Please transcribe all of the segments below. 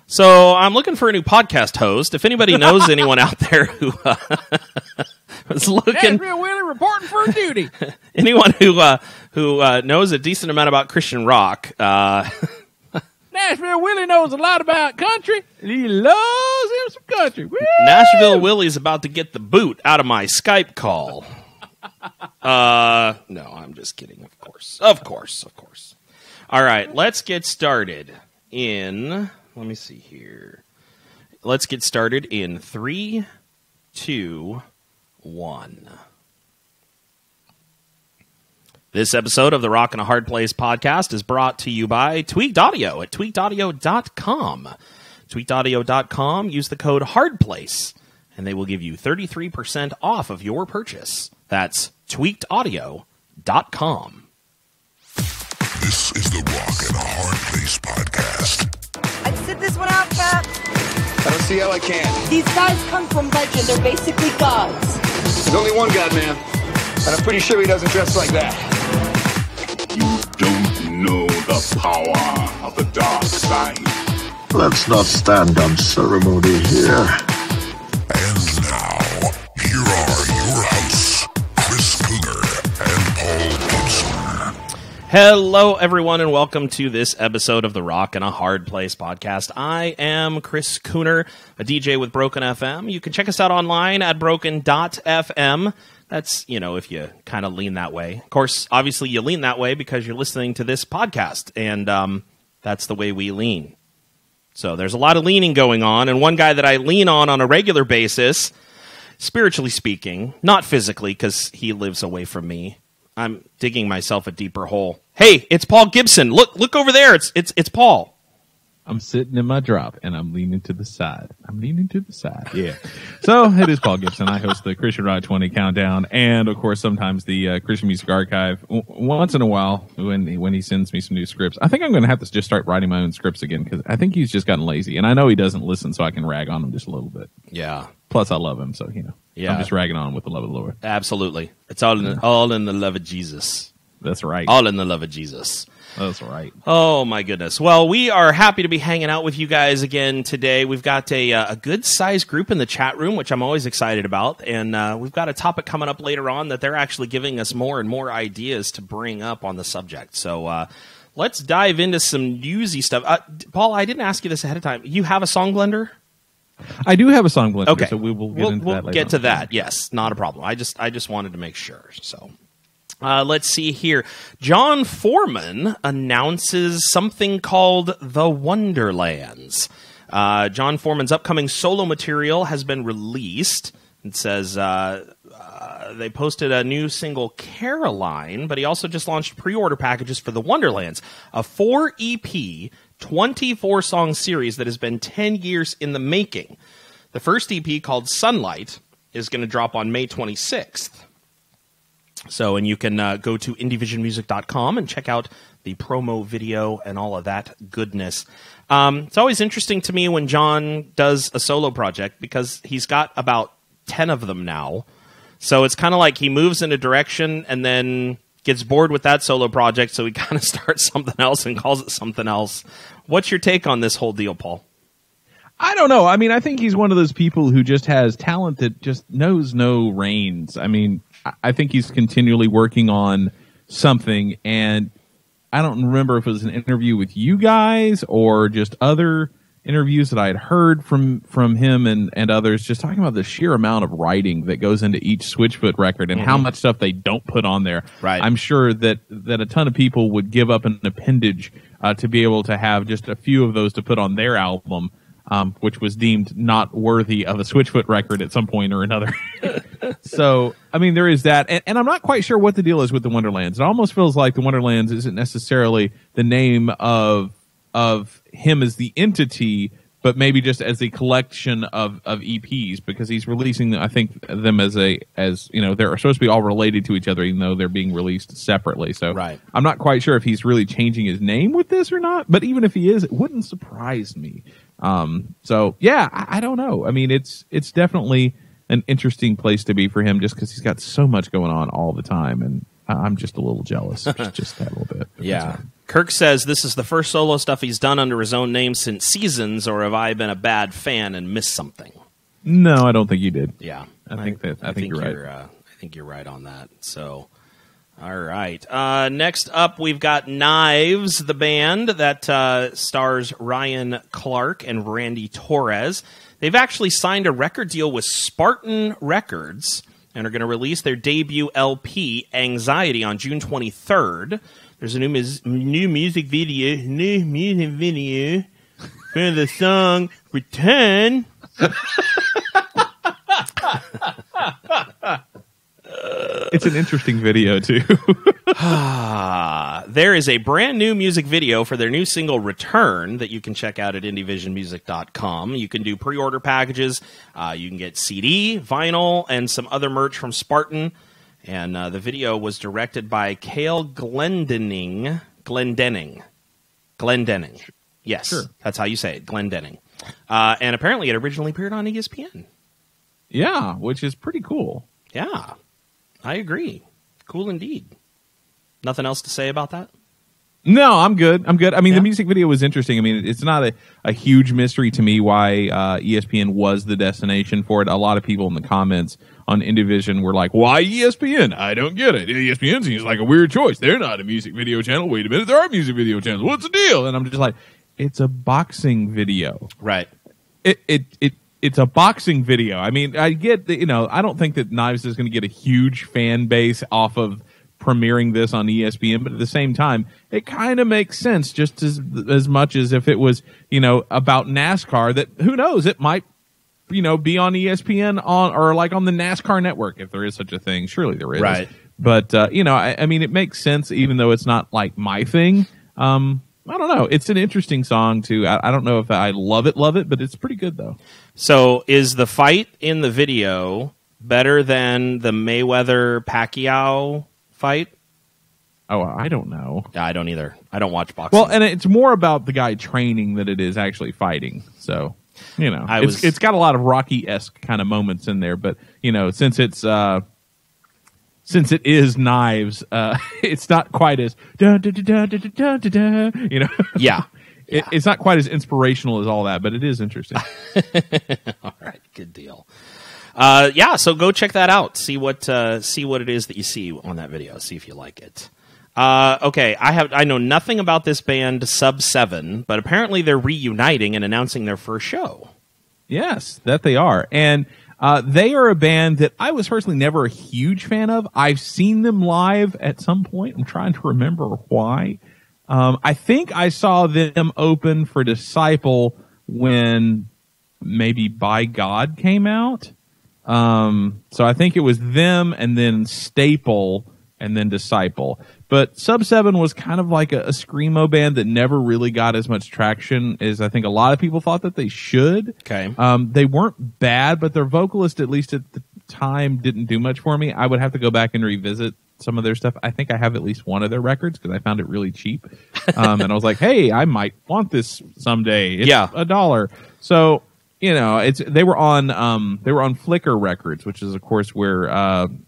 So I'm looking for a new podcast host. If anybody knows anyone out there who was looking, Nashville Willie reporting for duty. anyone who knows a decent amount about Christian rock, Nashville Willie knows a lot about country. He loves him some country. Woo! Nashville Willie's about to get the boot out of my Skype call. No, I'm just kidding. Of course. All right, let's get started in. Let me see here. Let's get started in 3, 2, 1. This episode of the Rock and a Hard Place podcast is brought to you by Tweaked Audio at tweakedaudio.com. Tweakedaudio.com, use the code HARDPLACE, and they will give you 33% off of your purchase. That's tweakedaudio.com. This is the Rock and a Hard Place podcast. I'd sit this one out, Cap. I don't see how I can. These guys come from legend. They're basically gods. There's only one God, man. And I'm pretty sure he doesn't dress like that. You don't know the power of the dark side. Let's not stand on ceremony here. And now, here are your hosts, Chris Cooner and Paul Gibson. Hello, everyone, and welcome to this episode of the Rock and a Hard Place podcast. I am Chris Cooner, a DJ with Broken FM. You can check us out online at broken.fm. That's, if you kind of lean that way. Of course, obviously, you lean that way because you're listening to this podcast, and that's the way we lean. So there's a lot of leaning going on, and one guy that I lean on a regular basis, spiritually speaking, not physically because he lives away from me. I'm digging myself a deeper hole. Hey, it's Paul Gibson. Look over there. It's Paul. I'm sitting in my drop, and I'm leaning to the side. Yeah. So, it is Paul Gibson. I host the Christian Rock 20 Countdown, and, of course, sometimes the Christian Music Archive. Once in a while, when he sends me some new scripts. I think I'm going to have to just start writing my own scripts again, because I think he's just gotten lazy. And I know he doesn't listen, so I can rag on him just a little bit. Yeah. Plus, I love him, so, Yeah. I'm just ragging on him with the love of the Lord. Absolutely. It's all in the love of Jesus. That's right. All in the love of Jesus. That's right. Oh, my goodness. Well, we are happy to be hanging out with you guys again today. We've got a good-sized group in the chat room, which I'm always excited about. And we've got a topic coming up later on that they're actually giving us more and more ideas to bring up on the subject. So let's dive into some newsy stuff. Paul, I didn't ask you this ahead of time. You have a song blender? I do have a song blender, okay. So we will get into that later. We'll get to that, yes. Not a problem. I just wanted to make sure, so... let's see here. John Foreman announces something called The Wonderlands. John Foreman's upcoming solo material has been released. It says they posted a new single, Caroline, but he also just launched pre-order packages for The Wonderlands, a 4-EP, 24-song series that has been 10 years in the making. The first EP, called Sunlight, is going to drop on May 26th. So, and you can go to indievisionmusic.com and check out the promo video and all of that goodness. It's always interesting to me when John does a solo project because he's got about 10 of them now. So it's kind of like he moves in a direction and then gets bored with that solo project, so he kind of starts something else and calls it something else. What's your take on this whole deal, Paul? I don't know. I mean, I think he's one of those people who just has talent that just knows no reins. I mean, I think he's continually working on something, and I don't remember if it was an interview with you guys or just other interviews that I had heard from him and others, just talking about the sheer amount of writing that goes into each Switchfoot record and how much stuff they don't put on there. Right. I'm sure that a ton of people would give up an appendage to be able to have just a few of those to put on their album. Which was deemed not worthy of a Switchfoot record at some point or another. So, I mean, there is that. And I'm not quite sure what the deal is with the Wonderlands. It almost feels like the Wonderlands isn't necessarily the name of him as the entity, but maybe just as a collection of EPs, because he's releasing, I think, them as they're supposed to be all related to each other, even though they're being released separately. So right. I'm not quite sure if he's really changing his name with this or not, but even if he is, it wouldn't surprise me. So yeah, I don't know. I mean, it's definitely an interesting place to be for him just because he's got so much going on all the time. And I'm just a little jealous, just that little bit. Yeah. Kirk says this is the first solo stuff he's done under his own name since Seasons, or have I been a bad fan and missed something? No, I don't think you did. Yeah, I think you're right. I think you're right on that. So, all right. Next up, we've got Knives, the band that stars Ryan Clark and Randy Torres. They've actually signed a record deal with Spartan Records and are going to release their debut LP, Anxiety, on June 23rd. There's a new music video for the song Return. It's an interesting video, too. There is a brand new music video for their new single Return that you can check out at indievisionmusic.com. You can do pre-order packages. You can get CD, vinyl, and some other merch from Spartan. And the video was directed by Cale Glendenning. Yes, sure. That's how you say it, Glendenning. And apparently it originally appeared on ESPN. Yeah, which is pretty cool. Yeah, I agree. Cool indeed. Nothing else to say about that? No, I'm good. I mean, The music video was interesting. I mean, it's not a huge mystery to me why ESPN was the destination for it. A lot of people in the comments on Indivision were like, why ESPN? I don't get it. ESPN seems like a weird choice. They're not a music video channel. Wait a minute, there are music video channels. What's the deal? And I'm just like, it's a boxing video. Right. It's a boxing video. I mean, I get that, I don't think that Knives is going to get a huge fan base off of premiering this on ESPN, but at the same time, it kind of makes sense just as much as if it was, about NASCAR, that who knows, it might, be on ESPN or like on the NASCAR network, if there is such a thing. Surely there is. Right. But, I mean, it makes sense even though it's not like my thing. I don't know. It's an interesting song too. I don't know if I love it, but it's pretty good though. So is the fight in the video better than the Mayweather-Pacquiao fight? Oh, I don't know. Yeah, I don't either. I don't watch boxing. Well, and it's more about the guy training than it is actually fighting. So, it's got a lot of Rocky-esque kind of moments in there. But, since it is Knives, it's not quite as Yeah. It's not quite as inspirational as all that, but it is interesting. All right, good deal. So go check that out. See what it is that you see on that video. See if you like it. Okay, I know nothing about this band Sub 7, but apparently they're reuniting and announcing their first show. Yes, that they are. And they are a band that I was personally never a huge fan of. I've seen them live at some point. I'm trying to remember why. I think I saw them open for Disciple when maybe By God came out. So I think it was them and then Staple and then Disciple. But Sub 7 was kind of like a screamo band that never really got as much traction as I think a lot of people thought that they should. Okay. They weren't bad, but their vocalist, at least at the time, didn't do much for me. I would have to go back and revisit some of their stuff. I think I have at least one of their records because I found it really cheap. And I was like, hey, I might want this someday. It's $1. So, they were on Flickr Records, which is of course where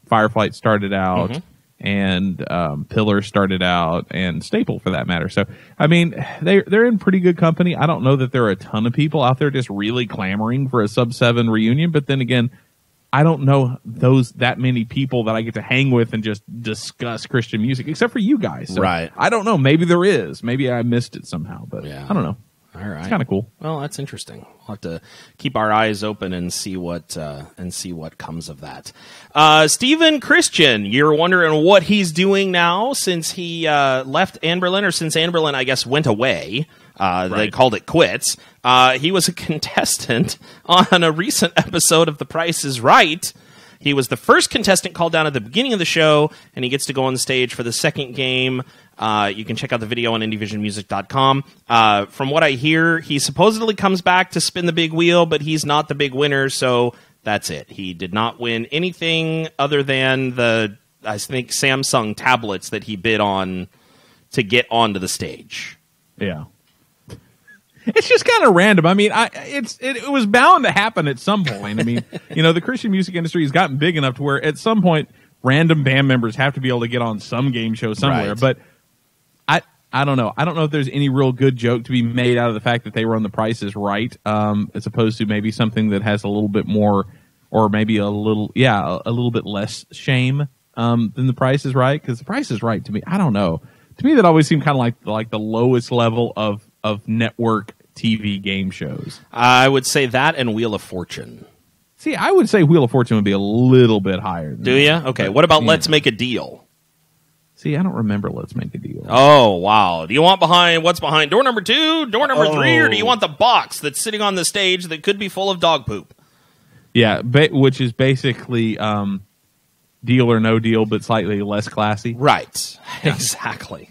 Fireflight started out. Mm-hmm. And Pillar started out, and Staple for that matter. So, I mean, they're in pretty good company. I don't know that there are a ton of people out there just really clamoring for a Sub 7 reunion, but then again, I don't know that many people that I get to hang with and just discuss Christian music, except for you guys. So right. I don't know. Maybe there is. Maybe I missed it somehow, but I don't know. All right. It's kind of cool. Well, that's interesting. We'll have to keep our eyes open and see what comes of that. Stephen Christian, you're wondering what he's doing now since he left Anberlin, or since Anberlin, I guess, went away. They called it quits. He was a contestant on a recent episode of The Price is Right. He was the first contestant called down at the beginning of the show, and he gets to go on stage for the second game. You can check out the video on indievisionmusic.com. From what I hear, he supposedly comes back to spin the big wheel, but he's not the big winner, so that's it. He did not win anything other than the, I think, Samsung tablets that he bid on to get onto the stage. Yeah. It's just kind of random. I mean, it was bound to happen at some point. I mean, the Christian music industry has gotten big enough to where at some point random band members have to be able to get on some game show somewhere. Right. But I don't know. I don't know if there's any real good joke to be made out of the fact that they were on The Price is Right, as opposed to maybe something that has a little bit more, or maybe a little bit less shame than The Price is Right. Because The Price is Right, to me, I don't know. To me, that always seemed kind of like the lowest level of network TV game shows. I would say that and Wheel of Fortune. See, I would say Wheel of Fortune would be a little bit higher. Do you? Okay. What about Let's Make a Deal? See, I don't remember Let's Make a Deal. Oh, wow. Do you want what's behind door number 2, door number 3, or do you want the box that's sitting on the stage that could be full of dog poop? Yeah, which is basically Deal or No Deal, but slightly less classy. Right. Yeah. Exactly.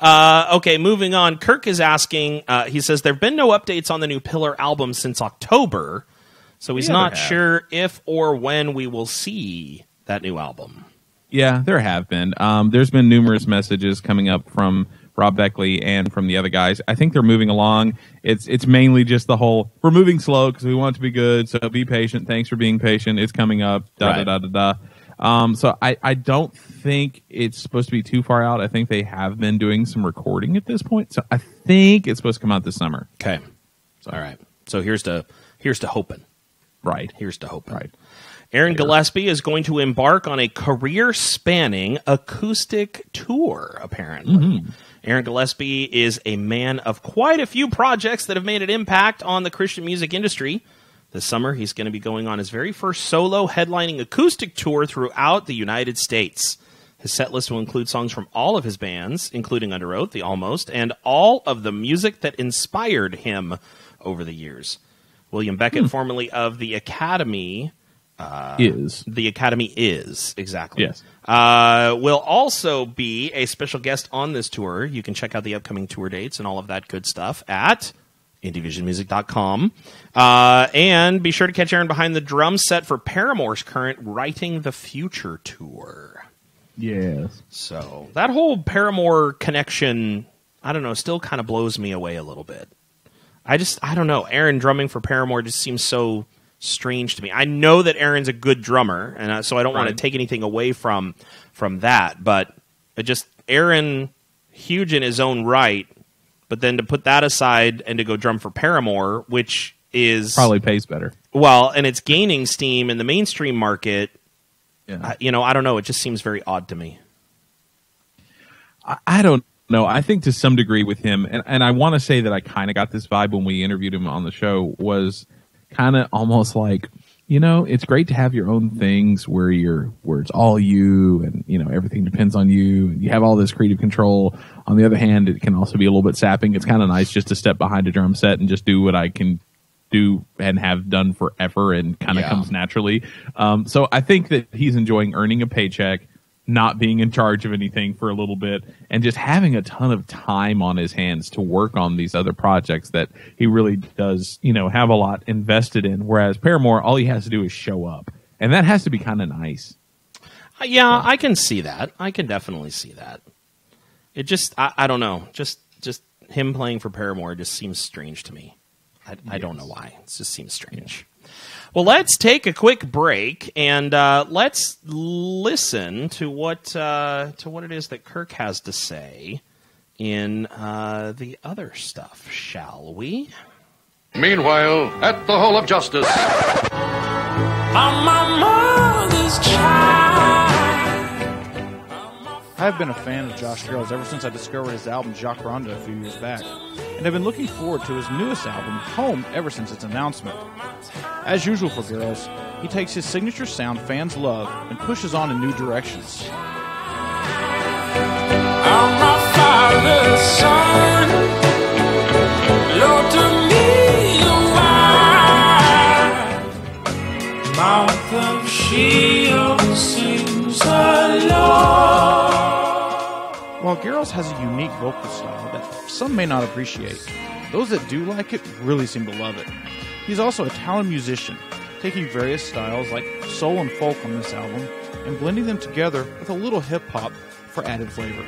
Okay, moving on. Kirk is asking, he says, there have been no updates on the new Pillar album since October, so he's not sure if or when we will see that new album. Yeah, there have been. There's been numerous messages coming up from Rob Beckley and from the other guys. I think they're moving along. It's mainly just the whole, we're moving slow because we want it to be good, so be patient. Thanks for being patient. It's coming up. So I don't think it's supposed to be too far out. I think they have been doing some recording at this point, so I think it's supposed to come out this summer. Okay. All right. So here's to hoping. Right. Here's to hoping. Right. Aaron Gillespie is going to embark on a career-spanning acoustic tour, apparently. Mm-hmm. Aaron Gillespie is a man of quite a few projects that have made an impact on the Christian music industry. This summer, he's going to be going on his very first solo headlining acoustic tour throughout the United States. His set list will include songs from all of his bands, including Under Oath, The Almost, and all of the music that inspired him over the years. William Beckett, formerly of the Academy... The Academy is, exactly. Yes. Will also be a special guest on this tour. You can check out the upcoming tour dates and all of that good stuff at indievisionmusic.com. And be sure to catch Aaron behind the drum set for Paramore's current Writing the Future tour. Yes. So that whole Paramore connection, I don't know, still kind of blows me away a little bit. I don't know. Aaron drumming for Paramore just seems so strange to me. I know that Aaron's a good drummer, and so I don't want to take anything away from that, but Aaron, huge in his own right, but then to put that aside and to go drum for Paramore, which is... probably pays better. Well, and it's gaining steam in the mainstream market. Yeah. I don't know. It just seems very odd to me. I don't know. I think to some degree with him, and I want to say that I kind of got this vibe when we interviewed him on the show, was kind of almost like, it's great to have your own things where it's all you and, everything depends on you and you have all this creative control. On the other hand, it can also be a little bit sapping. It's kind of nice just to step behind a drum set and just do what I can do and have done forever and kind of comes naturally. So I think that he's enjoying earning a paycheck, not being in charge of anything for a little bit, and just having a ton of time on his hands to work on these other projects that he really does, have a lot invested in. Whereas Paramore, all he has to do is show up. And that has to be kind of nice. Yeah, I can see that. I can definitely see that. It just, I don't know. Just him playing for Paramore just seems strange to me. I don't know why. It just seems strange. Well, let's take a quick break and let's listen to what it is that Kirk has to say in the other stuff, shall we? Meanwhile, at the Hall of Justice. I'm my mother's child. I've been a fan of Josh Garrels ever since I discovered his album Jacques Ronda a few years back, and I've been looking forward to his newest album, Home, ever since its announcement. As usual for Garrels, he takes his signature sound fans love and pushes on in new directions. I'm my father's son. Lord, to me, a wife. Mouth of shield sings alone. While Garrels has a unique vocal style that some may not appreciate, those that do like it really seem to love it. He's also a talented musician, taking various styles like soul and folk on this album and blending them together with a little hip-hop for added flavor.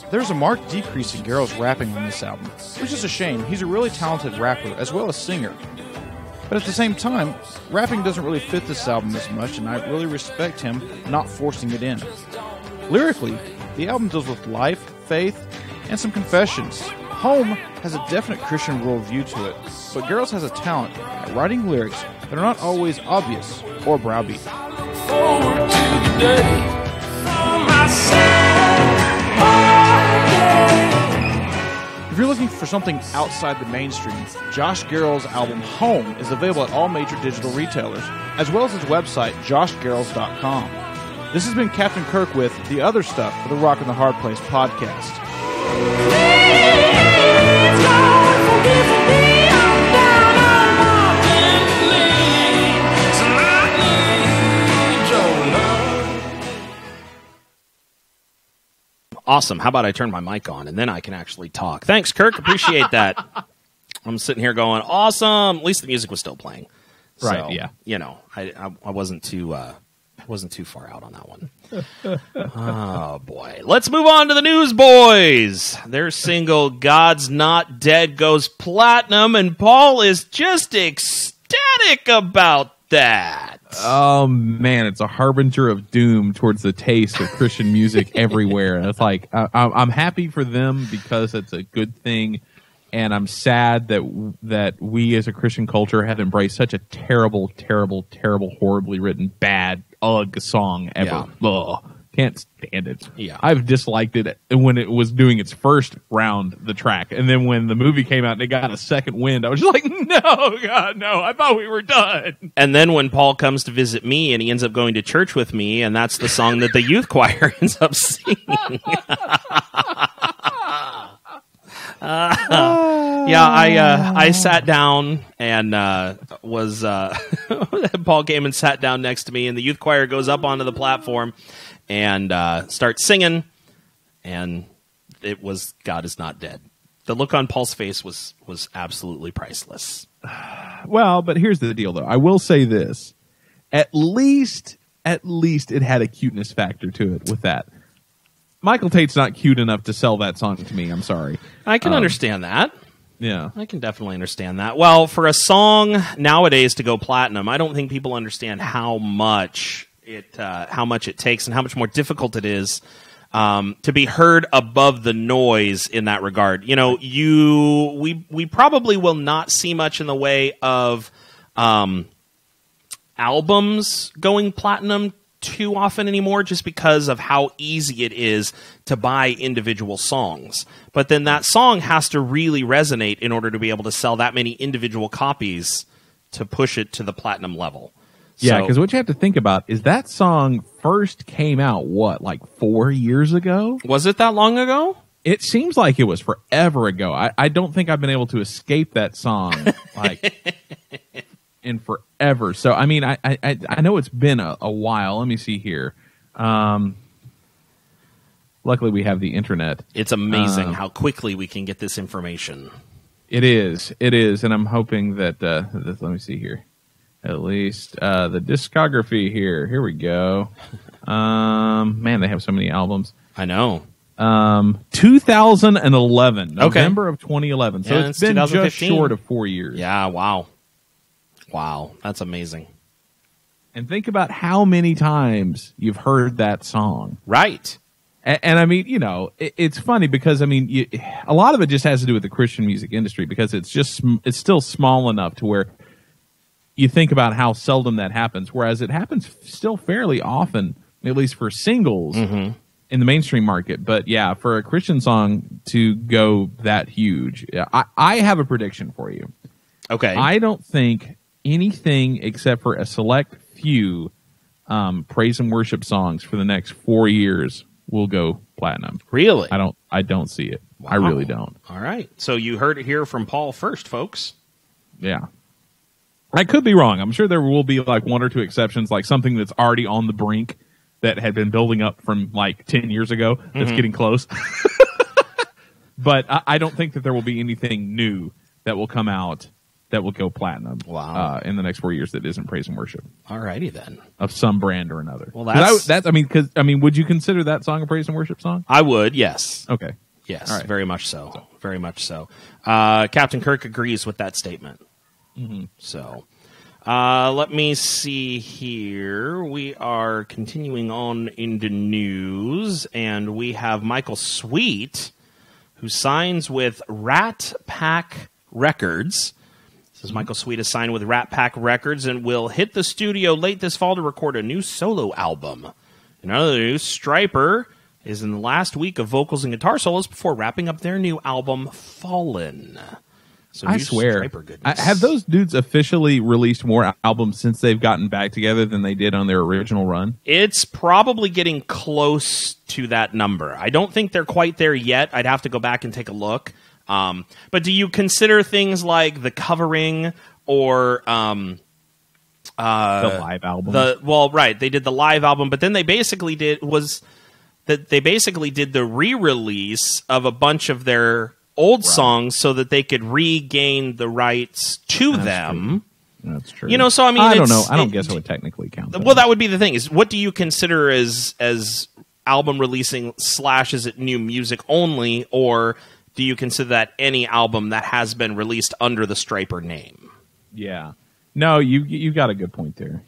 There's There's a marked decrease in Garrel's rapping on this album, which is a shame. He's a really talented rapper as well as singer. But at the same time, rapping doesn't really fit this album as much, and I really respect him not forcing it in. Lyrically, the album deals with life, faith, and some confessions. Home has a definite Christian worldview to it, but Garrels has a talent at writing lyrics that are not always obvious or browbeat. Forward to the day for myself. If you're looking for something outside the mainstream, Josh Garrel's album Home is available at all major digital retailers, as well as his website, joshgarrels.com. This has been Captain Kirk with The Other Stuff for the Rock and the Hard Place podcast. Please, God, forgive me. I'm down on my knees, and I need your love. Awesome. How about I turn my mic on and then I can actually talk? Thanks, Kirk. Appreciate that. I'm sitting here going, awesome. At least the music was still playing. Right, So, yeah. You know, I wasn't too far out on that one. Oh, boy. Let's move on to the Newsboys. Their single, God's Not Dead, goes platinum, and Paul is just ecstatic about that. Oh man, it's a harbinger of doom towards the taste of Christian music everywhere. And it's like I'm happy for them because it's a good thing, and I'm sad that we as a Christian culture have embraced such a terrible, terrible, terrible, horribly written, bad, song ever. Yeah. Ugh, can't stand it. Yeah. I've disliked it when it was doing its first round, the track, and then when the movie came out and it got a second wind, I was just like, no, God, no! I thought we were done. And then when Paul comes to visit me and he ends up going to church with me, and that's the song that the youth choir ends up singing. I sat down and Paul came and sat down next to me, and the youth choir goes up onto the platform and starts singing, and it was God Is Not Dead. The look on Paul's face was absolutely priceless. Well, but here's the deal, though. I will say this: at least it had a cuteness factor to it with that. Michael Tate's not cute enough to sell that song to me. I'm sorry. I can understand that. Yeah. I can definitely understand that. Well, for a song nowadays to go platinum, I don't think people understand how much it takes and how much more difficult it is to be heard above the noise in that regard. You know, we probably will not see much in the way of albums going platinum too often anymore, just because of how easy it is to buy individual songs. But then that song has to really resonate in order to be able to sell that many individual copies to push it to the platinum level. Yeah, So- because what you have to think about is that song first came out, like 4 years ago? Was it that long ago? It seems like it was forever ago. I don't think I've been able to escape that song in forever. So, I mean, I know it's been a while. Let me see here. Luckily, we have the internet. It's amazing how quickly we can get this information. It is, and I'm hoping that, let me see here. At least the discography here. Here we go. Man, they have so many albums. I know. 2011, November of 2011. So Yeah, it's been just 2015. short of 4 years. Yeah, wow. Wow, that's amazing. And think about how many times you've heard that song. Right. And I mean, you know, it's funny because, I mean, a lot of it just has to do with the Christian music industry because it's still small enough to where you think about how seldom that happens, whereas it happens still fairly often, at least for singles in the mainstream market. But yeah, for a Christian song to go that huge, I have a prediction for you. Okay. I don't think anything except for a select few praise and worship songs for the next 4 years will go platinum. Really? I don't see it. Wow. I really don't. All right. So you heard it here from Paul first, folks. Yeah. I could be wrong. I'm sure there will be like one or two exceptions, like something that's already on the brink that had been building up from like 10 years ago that's getting close. But I don't think that there will be anything new that will come out that will go platinum in the next 4 years that isn't praise and worship. All righty then. Of some brand or another. Well, would you consider that song a praise and worship song? I would, yes. Okay. Yes, All right. very much so. Very much so. Captain Kirk agrees with that statement. So, let me see here. We are continuing on in the news, and we have Michael Sweet, who signs with Rat Pack Records. This is Michael Sweet is signed with Rat Pack Records and will hit the studio late this fall to record a new solo album. In other news, Stryper is in the last week of vocals and guitar solos before wrapping up their new album, Fallen. So I new swear, Stryper goodness. have those dudes officially released more albums since they've gotten back together than they did on their original run? It's probably getting close to that number. I don't think they're quite there yet. I'd have to go back and take a look. But do you consider things like the covering or The live album? Right, they did the live album, but then they basically did the re-release of a bunch of their old songs so that they could regain the rights to them. That's true. You know, so I mean, I don't know. I don't guess I would technically count that. Well, that would be the thing. Is what do you consider as album releasing / is it new music only, or do you consider that any album that has been released under the Stryper name? Yeah. No, you got a good point there.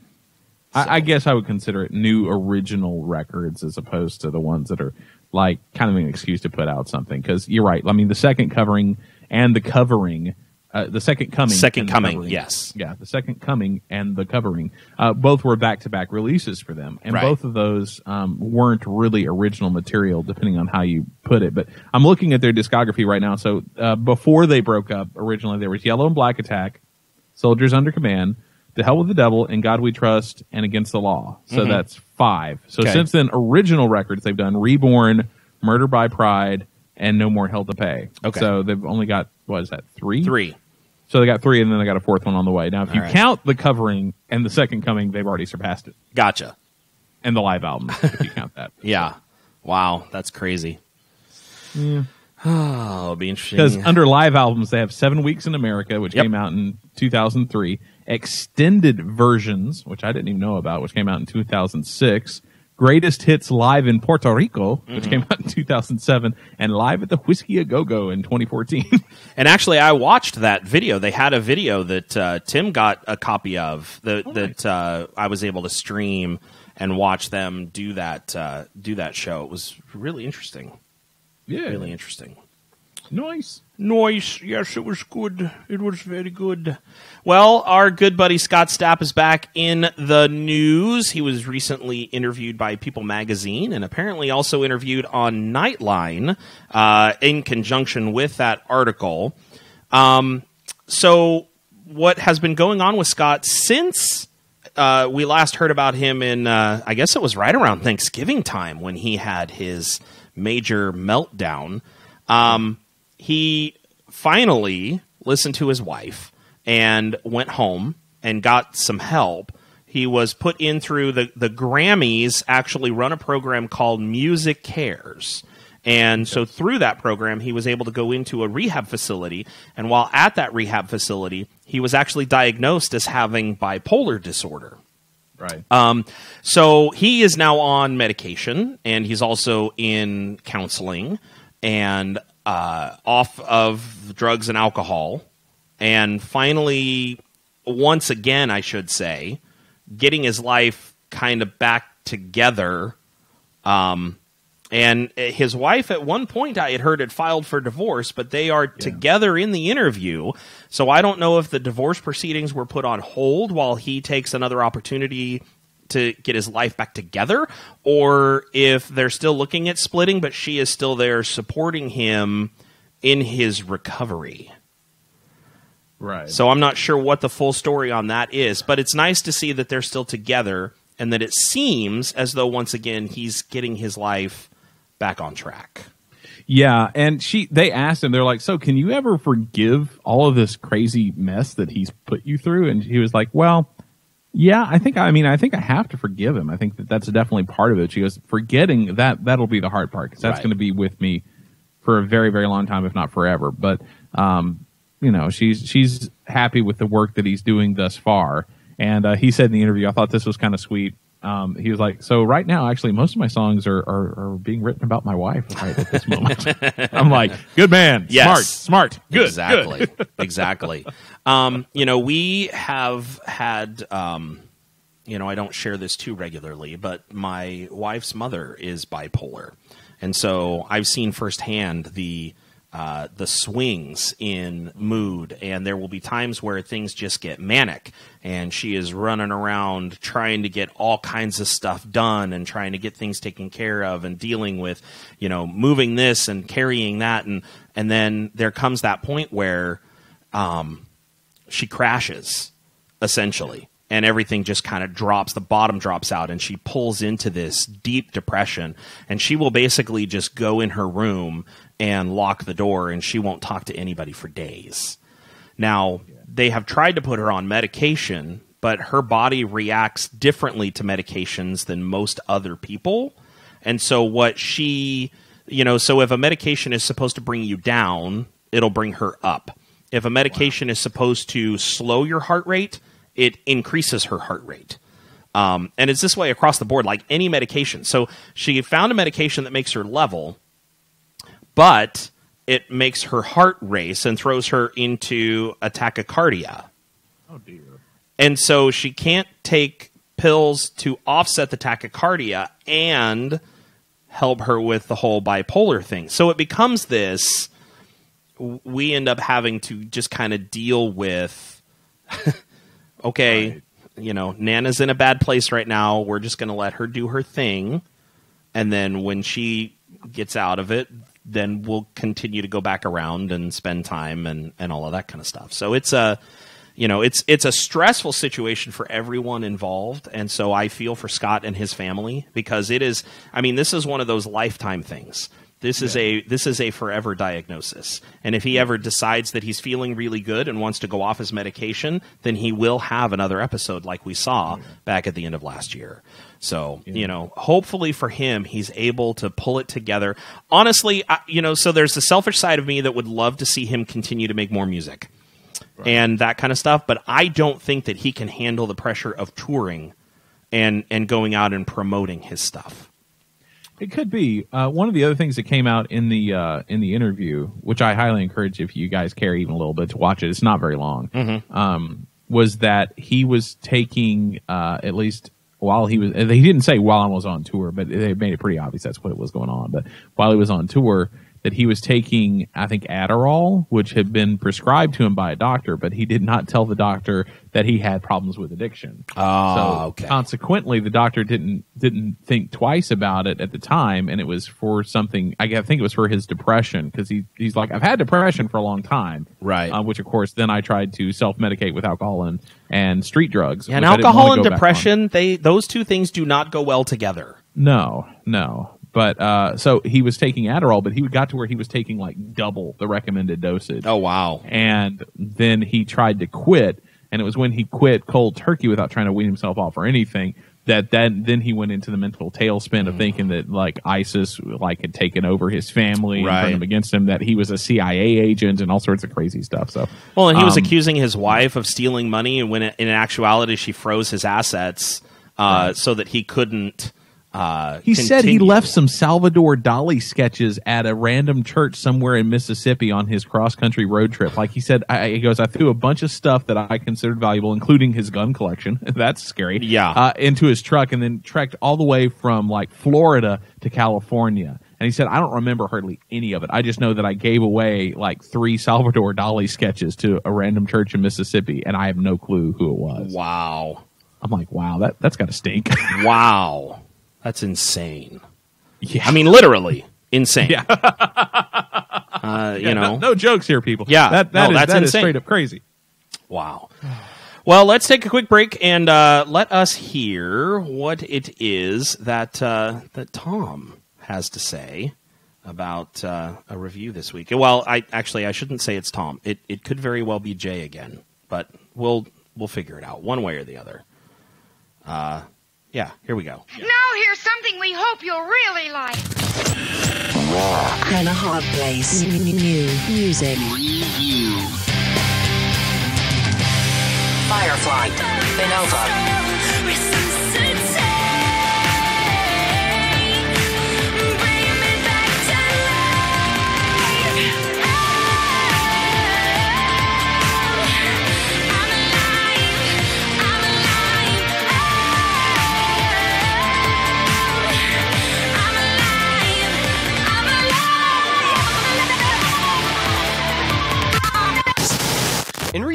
So. I guess I would consider it new original records as opposed to the ones that are like kind of an excuse to put out something. Because you're right. I mean, the second covering and the covering, the second coming. Second coming, covering, yes. Yeah, the second coming and the covering, both were back-to-back releases for them. And both of those weren't really original material, depending on how you put it. But I'm looking at their discography right now. So before they broke up, originally there was Yellow and Black Attack, Soldiers Under Command, To Hell with the Devil, In God We Trust, and Against the Law. So that's 5. So since then, original records they've done Reborn, Murder by Pride, and No More Hell to Pay. Okay. So they've only got, what is that, 3? 3. So they got 3, and then they got a 4th one on the way. Now, if you count the covering and the second coming, they've already surpassed it. Gotcha. And the live album, if you count that. Yeah. Wow, that's crazy. Yeah. Oh, it'll be interesting. Because under live albums, they have 7 Weeks in America, which came out in 2003. Extended versions, which I didn't even know about, which came out in 2006. Greatest Hits Live in Puerto Rico, which came out in 2007. And Live at the Whiskey A Go-Go in 2014. And actually, I watched that video. They had a video that Tim got a copy of that I was able to stream and watch them do that show. It was really interesting. Yeah. Really interesting. Nice. Nice. Yes, it was good. It was very good. Well, our good buddy Scott Stapp is back in the news. He was recently interviewed by People Magazine and apparently also interviewed on Nightline in conjunction with that article. So what has been going on with Scott since we last heard about him in, I guess it was right around Thanksgiving time when he had his major meltdown. He finally listened to his wife and went home and got some help. He was put in through the Grammys actually run a program called Music Cares. And so through that program, he was able to go into a rehab facility. And while at that rehab facility, he was actually diagnosed as having bipolar disorder. Right. So he is now on medication, and he's also in counseling and off of drugs and alcohol. And finally, once again, I should say, getting his life kind of back together. And his wife, at one point, I had heard, had filed for divorce, but they are together in the interview. So I don't know if the divorce proceedings were put on hold while he takes another opportunity to get his life back together, or if they're still looking at splitting, but she is still there supporting him in his recovery. Right. So I'm not sure what the full story on that is, but it's nice to see that they're still together and that it seems as though, once again, he's getting his life back on track. Yeah, and they asked him, they're like, so can you ever forgive all of this crazy mess that he's put you through? And he was like, well, yeah, I think I have to forgive him. I think that's definitely part of it. She goes, forgetting that'll be the hard part, because that's going to be with me for a very, very long time, if not forever. But, she's happy with the work that he's doing thus far. And he said in the interview, I thought this was kind of sweet. he was like, so right now, actually, most of my songs are being written about my wife right at this moment. I'm like, good man. Yes. Smart. Good. Exactly. Good. Exactly. We have had, I don't share this too regularly, but my wife's mother is bipolar. And so I've seen firsthand the swings in mood, and there will be times where things just get manic, and she is running around trying to get all kinds of stuff done and trying to get things taken care of and dealing with, moving this and carrying that. And then there comes that point where she crashes, essentially. And everything just kind of drops, the bottom drops out, and she pulls into this deep depression. And she will basically just go in her room and lock the door, and she won't talk to anybody for days. Now, they have tried to put her on medication, but her body reacts differently to medications than most other people. And so what she, so if a medication is supposed to bring you down, it'll bring her up. If a medication is supposed to slow your heart rate, it increases her heart rate. And it's this way across the board, like any medication. So she found a medication that makes her level, but it makes her heart race and throws her into a tachycardia. Oh, dear. And so she can't take pills to offset the tachycardia and help her with the whole bipolar thing. So it becomes this, we end up having to just kind of deal with... Okay, right. Nana's in a bad place right now. We're just going to let her do her thing. And then when she gets out of it, then we'll continue to go back around and spend time and all of that kind of stuff. So it's a stressful situation for everyone involved. And so I feel for Scott and his family, because this is one of those lifetime things. This is a forever diagnosis. And if he ever decides that he's feeling really good and wants to go off his medication, then he will have another episode like we saw back at the end of last year. So, hopefully for him, he's able to pull it together. Honestly, so there's the selfish side of me that would love to see him continue to make more music and that kind of stuff. But I don't think that he can handle the pressure of touring and going out and promoting his stuff. It could be. One of the other things that came out in the interview, which I highly encourage if you guys care even a little bit to watch it, it's not very long, was that he was taking, at least while he didn't say while I was on tour, but they made it pretty obvious that's what was going on. But while he was on tour, that he was taking, I think, Adderall, which had been prescribed to him by a doctor, but he did not tell the doctor that he had problems with addiction. Consequently, the doctor didn't think twice about it at the time, and it was for something. I think it was for his depression, because he's like, I've had depression for a long time, right? Which, of course, then I tried to self-medicate with alcohol and street drugs. Yeah, and alcohol and depression, those two things do not go well together. No. But so he was taking Adderall, but he got to where he was taking like double the recommended dosage. Oh, wow. And then he tried to quit, and it was when he quit cold turkey without trying to wean himself off or anything that then he went into the mental tailspin of thinking that like ISIS had taken over his family and turned him against him, that he was a CIA agent and all sorts of crazy stuff. So and he was accusing his wife of stealing money, when in actuality she froze his assets so that he couldn't. He said he left some Salvador Dali sketches at a random church somewhere in Mississippi on his cross-country road trip. Like he said, he goes, I threw a bunch of stuff that I considered valuable, including his gun collection. That's scary. Yeah. Into his truck, and then trekked all the way from like Florida to California. And he said, I don't remember hardly any of it. I just know that I gave away like 3 Salvador Dali sketches to a random church in Mississippi, and I have no clue who it was. Wow. I'm like, wow, that's got to stink. Wow. That's insane. Yeah. I mean, literally insane. Yeah. No jokes here, people. Yeah. That's insane. Is straight up crazy. Wow. Well, let's take a quick break and let us hear what it is that Tom has to say about a review this week. Well, I shouldn't say it's Tom. It could very well be Jay again, but we'll figure it out one way or the other. Yeah, here we go. Now here's something we hope you'll really like. RNAHP plays new music. Review. Fireflight. Benova.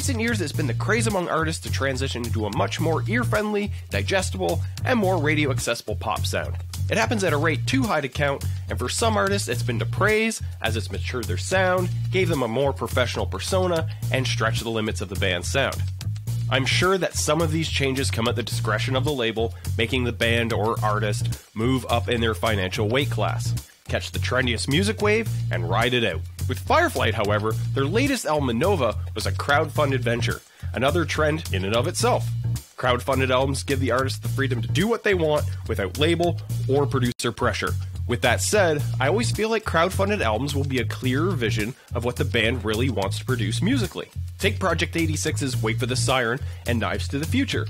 recent years, it's been the craze among artists to transition into a much more ear-friendly, digestible, and more radio-accessible pop sound. It happens at a rate too high to count, and for some artists it's been to praise, as it's matured their sound, gave them a more professional persona, and stretched the limits of the band's sound. I'm sure that some of these changes come at the discretion of the label, making the band or artist move up in their financial weight class. Catch the trendiest music wave and ride it out. With Fireflight, however, their latest album Nova was a crowd-funded venture, another trend in and of itself. Crowd-funded albums give the artist the freedom to do what they want without label or producer pressure. With that said, I always feel like crowd-funded albums will be a clearer vision of what the band really wants to produce musically. Take Project 86's Wait for the Siren and Knives to the Future.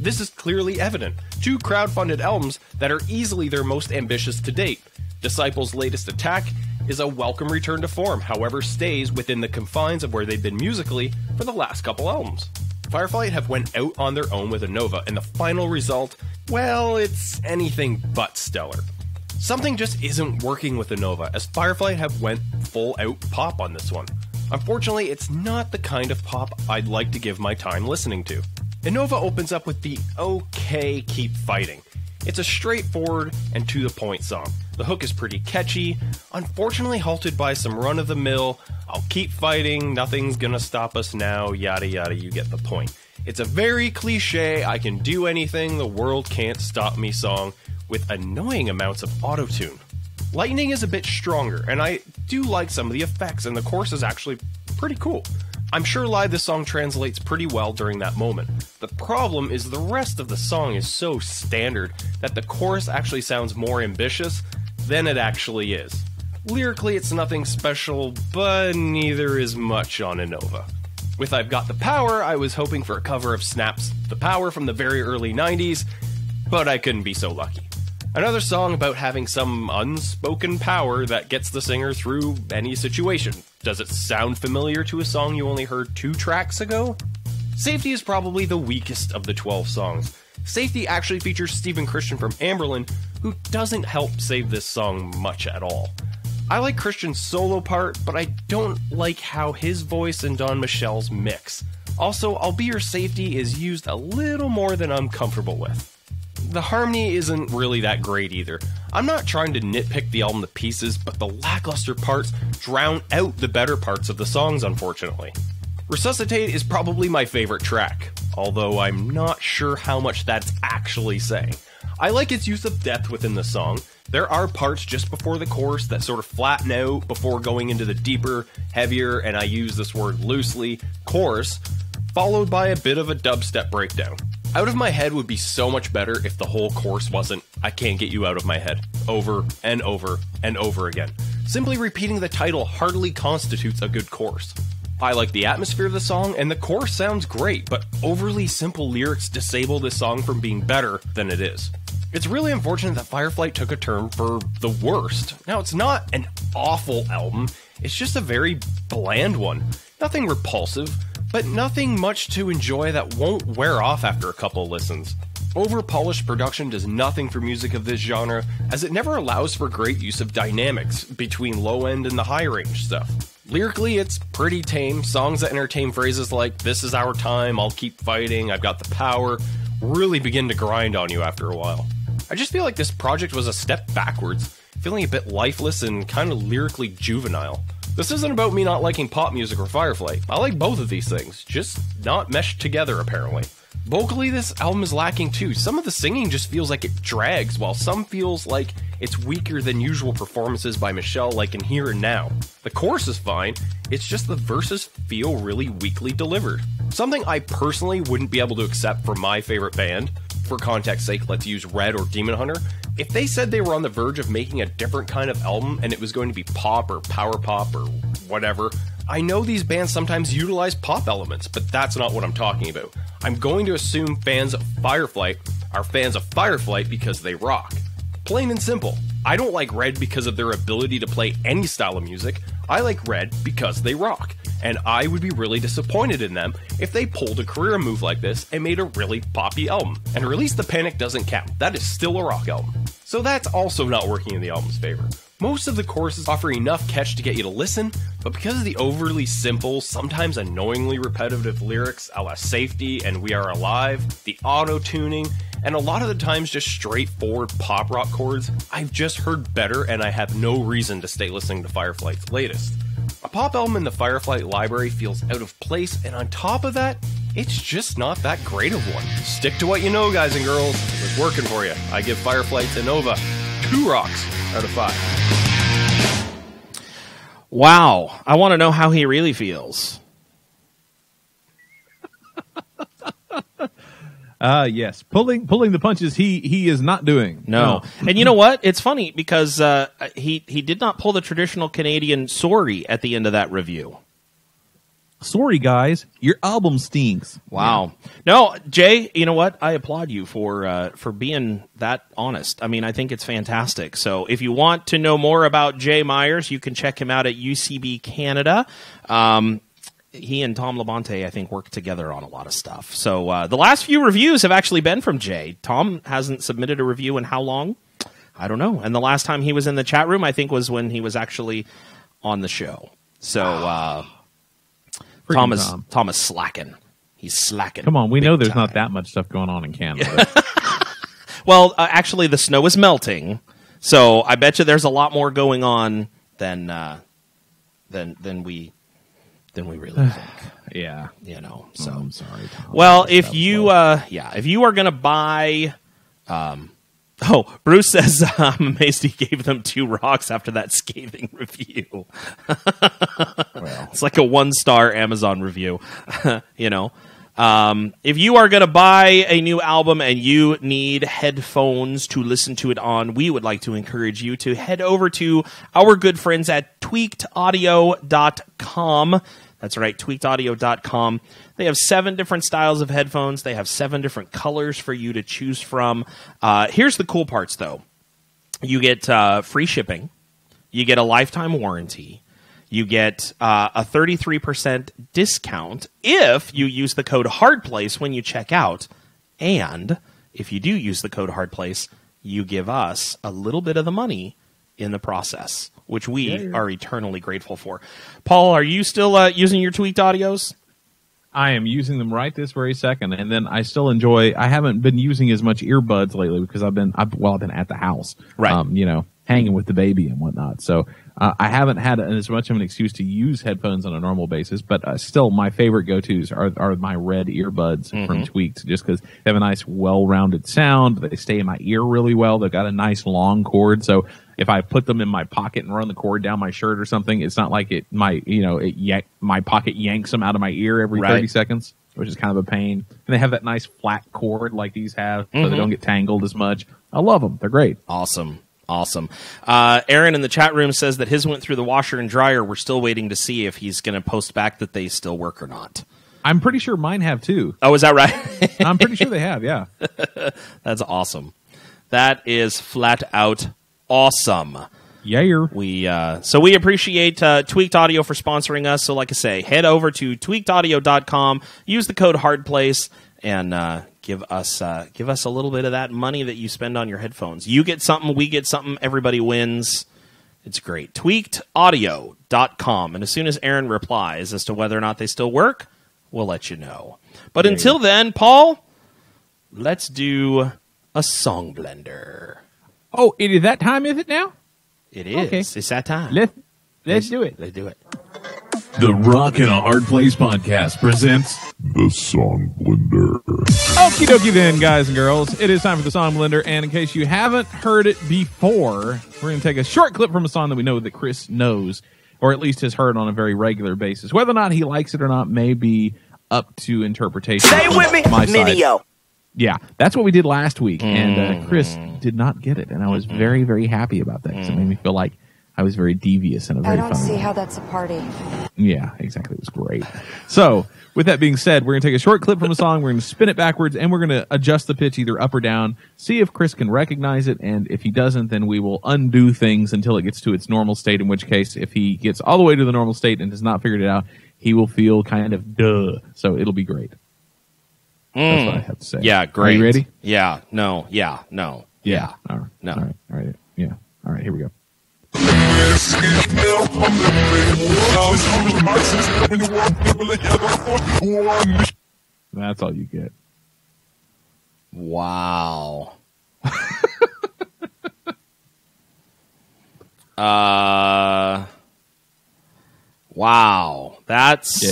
This is clearly evident. Two crowd-funded albums that are easily their most ambitious to date. Disciples' latest Attack is a welcome return to form, however stays within the confines of where they've been musically for the last couple albums. Fireflight have went out on their own with a Nova, and the final result, well, it's anything but stellar. Something just isn't working with the Nova, as Fireflight have went full out pop on this one. Unfortunately, it's not the kind of pop I'd like to give my time listening to. Nova opens up with the okay Keep Fighting. It's a straightforward and to-the-point song. The hook is pretty catchy, unfortunately halted by some run-of-the-mill, I'll keep fighting, nothing's gonna stop us now, yada yada, you get the point. It's a very cliche, I can do anything, the world can't stop me song, with annoying amounts of auto-tune. Lightning is a bit stronger, and I do like some of the effects, and the chorus is actually pretty cool. I'm sure live this song translates pretty well during that moment. The problem is the rest of the song is so standard that the chorus actually sounds more ambitious than it actually is. Lyrically, it's nothing special, but neither is much on Nova. With I've Got the Power, I was hoping for a cover of Snap's The Power from the very early 90s, but I couldn't be so lucky. Another song about having some unspoken power that gets the singer through any situation. Does it sound familiar to a song you only heard 2 tracks ago? Safety is probably the weakest of the 12 songs. Safety actually features Stephen Christian from Amberlin, who doesn't help save this song much at all. I like Christian's solo part, but I don't like how his voice and Don Michel's mix. Also, I'll Be Your Safety is used a little more than I'm comfortable with. The harmony isn't really that great either. I'm not trying to nitpick the album to pieces, but the lackluster parts drown out the better parts of the songs, unfortunately. Resuscitate is probably my favorite track, although I'm not sure how much that's actually saying. I like its use of depth within the song. There are parts just before the chorus that sort of flatten out before going into the deeper, heavier, and I use this word loosely, chorus, followed by a bit of a dubstep breakdown. Out of My Head would be so much better if the whole chorus wasn't I Can't Get You Out of My Head, over and over and over again. Simply repeating the title hardly constitutes a good chorus. I like the atmosphere of the song, and the chorus sounds great, but overly simple lyrics disable this song from being better than it is. It's really unfortunate that Fireflight took a turn for the worst. Now, it's not an awful album, it's just a very bland one. Nothing repulsive, but nothing much to enjoy that won't wear off after a couple of listens. Over-polished production does nothing for music of this genre, as it never allows for great use of dynamics between low-end and the high-range stuff. Lyrically, it's pretty tame. Songs that entertain phrases like, this is our time, I'll keep fighting, I've got the power, really begin to grind on you after a while. I just feel like this project was a step backwards, feeling a bit lifeless and kind of lyrically juvenile. This isn't about me not liking pop music or Fireflight. I like both of these things, just not meshed together apparently. Vocally, this album is lacking too. Some of the singing just feels like it drags, while some feels like it's weaker than usual performances by Michel, like in Here and Now. The chorus is fine, it's just the verses feel really weakly delivered. Something I personally wouldn't be able to accept from my favorite band. For context's sake, let's use Red or Demon Hunter. If they said they were on the verge of making a different kind of album and it was going to be pop or power pop or whatever, I know these bands sometimes utilize pop elements, but that's not what I'm talking about. I'm going to assume fans of Fireflight are fans of Fireflight because they rock. Plain and simple. I don't like Red because of their ability to play any style of music. I like Red because they rock. And I would be really disappointed in them if they pulled a career move like this and made a really poppy album. And Release the Panic doesn't count. That is still a rock album. So that's also not working in the album's favor. Most of the courses offer enough catch to get you to listen, but because of the overly simple, sometimes annoyingly repetitive lyrics a la Safety and We Are Alive, the auto-tuning, and a lot of the times just straightforward pop rock chords, I've just heard better and I have no reason to stay listening to Fireflight's latest. A pop album in the Fireflight library feels out of place, and on top of that, it's just not that great of one. Stick to what you know, guys and girls. It was working for you. I give Fireflight to Nova 2 rocks out of 5. Wow. I want to know how he really feels. Yes. Pulling the punches he is not doing. No. And you know what? It's funny because he did not pull the traditional Canadian sorry at the end of that review. Sorry, guys. Your album stinks. Wow. Yeah. No, Jay, you know what? I applaud you for being that honest. I mean, I think it's fantastic. So if you want to know more about Jay Myers, you can check him out at UCB Canada. He and Tom Labonte, I think, work together on a lot of stuff. So the last few reviews have actually been from Jay. Tom hasn't submitted a review in how long? I don't know. And the last time he was in the chat room, I think, was when he was actually on the show. So Tom is slacking. He's slacking. Come on, we know there's time. not that much stuff going on in Canada. Well, actually, the snow is melting, so I bet you there's a lot more going on than we really think. Yeah, you know. So I'm sorry, Tom. Well, if you are gonna buy, Bruce says I'm amazed he gave them 2 rocks after that scathing review. Well, it's like a 1-star Amazon review, you know. If you are going to buy a new album and you need headphones to listen to it on, we would like to encourage you to head over to our good friends at tweakedaudio.com. That's right, tweakedaudio.com. They have 7 different styles of headphones. They have 7 different colors for you to choose from. Here's the cool parts, though. You get free shipping. You get a lifetime warranty. You get a 33% discount if you use the code HARDPLACE when you check out. And if you do use the code HARDPLACE, you give us a little bit of the money in the process, which we are eternally grateful for. Paul, are you still using your Tweaked Audios? I am using them right this very second, and then I still enjoy. I haven't been using as much earbuds lately because I've been at the house, right? You know, hanging with the baby and whatnot. So I haven't had as much of an excuse to use headphones on a normal basis. But still, my favorite go-tos are my red earbuds from Tweaked, just because they have a nice, well-rounded sound. They stay in my ear really well. They've got a nice long cord, so if I put them in my pocket and run the cord down my shirt or something, it's not like my pocket yanks them out of my ear every 30 seconds, which is kind of a pain. And they have that nice flat cord like these have, so they don't get tangled as much. I love them. They're great. Awesome. Aaron in the chat room says that his went through the washer and dryer. We're still waiting to see if he's going to post back that they still work or not. I'm pretty sure mine have too. Oh, is that right? I'm pretty sure they have, yeah. That's awesome. That is flat out awesome. Yeah. We appreciate Tweaked Audio for sponsoring us. So like I say, head over to tweakedaudio.com, use the code HARDPLACE, and give us a little bit of that money that you spend on your headphones. You get something, we get something, everybody wins. It's great. Tweakedaudio.com. And as soon as Aaron replies as to whether or not they still work, we'll let you know. But until then, Paul, let's do a song blender. Oh, it is that time, is it now? It is. Okay. It's that time. Let's do it. Let's do it. The Rock and a Hard Place podcast presents the Song Blender. Okie dokie then, guys and girls. It is time for the Song Blender, and in case you haven't heard it before, we're going to take a short clip from a song that we know that Chris knows, or at least has heard on a very regular basis. Whether or not he likes it or not may be up to interpretation. Stay with me, Minio. Yeah, that's what we did last week, and Chris did not get it, and I was very, very happy about that because it made me feel like I was very devious and a very I don't fun see way. how that's a party. Yeah, exactly. It was great. So, with that being said, we're going to take a short clip from a song, we're going to spin it backwards, and we're going to adjust the pitch either up or down, see if Chris can recognize it, and if he doesn't, then we will undo things until it gets to its normal state, in which case, if he gets all the way to the normal state and has not figured it out, he will feel kind of duh. So, it'll be great. That's what I have to say. Yeah, great. Are you ready? Yeah, no, yeah, no, yeah, All right. no. All right. Yeah. All right, here we go. That's all you get. Wow. Wow. That's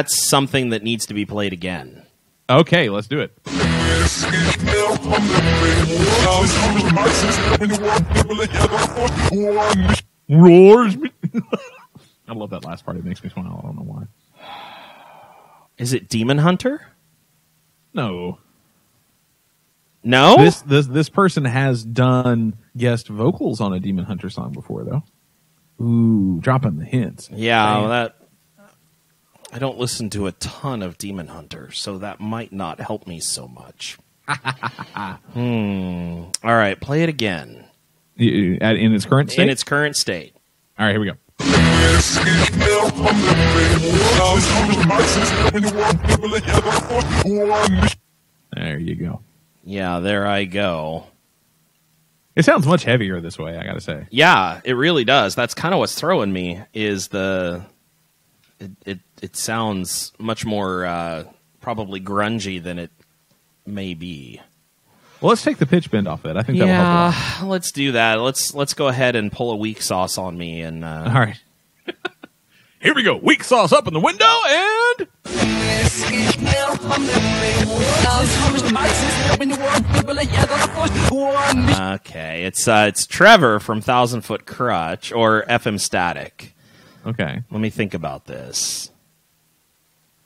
something that needs to be played again. Okay, let's do it. Roars. I love that last part. It makes me smile. I don't know why. Is it Demon Hunter? No. No? This person has done guest vocals on a Demon Hunter song before, though. Ooh, dropping the hints. Yeah, well, I don't listen to a ton of Demon Hunter, so that might not help me so much. All right, play it again. In its current state? In its current state. All right, here we go. There you go. Yeah, there I go. It sounds much heavier this way, I gotta say. Yeah, it really does. That's kind of what's throwing me, is it sounds much more probably grungy than it may be. Well, let's take the pitch bend off it. I think that will help a lot. Let's do that. Let's go ahead and pull a weak sauce on me. And all right. Here we go. Weak sauce up in the window and... Okay, it's Trevor from 1,000 Foot Crutch, or FM Static. Okay. Let me think about this.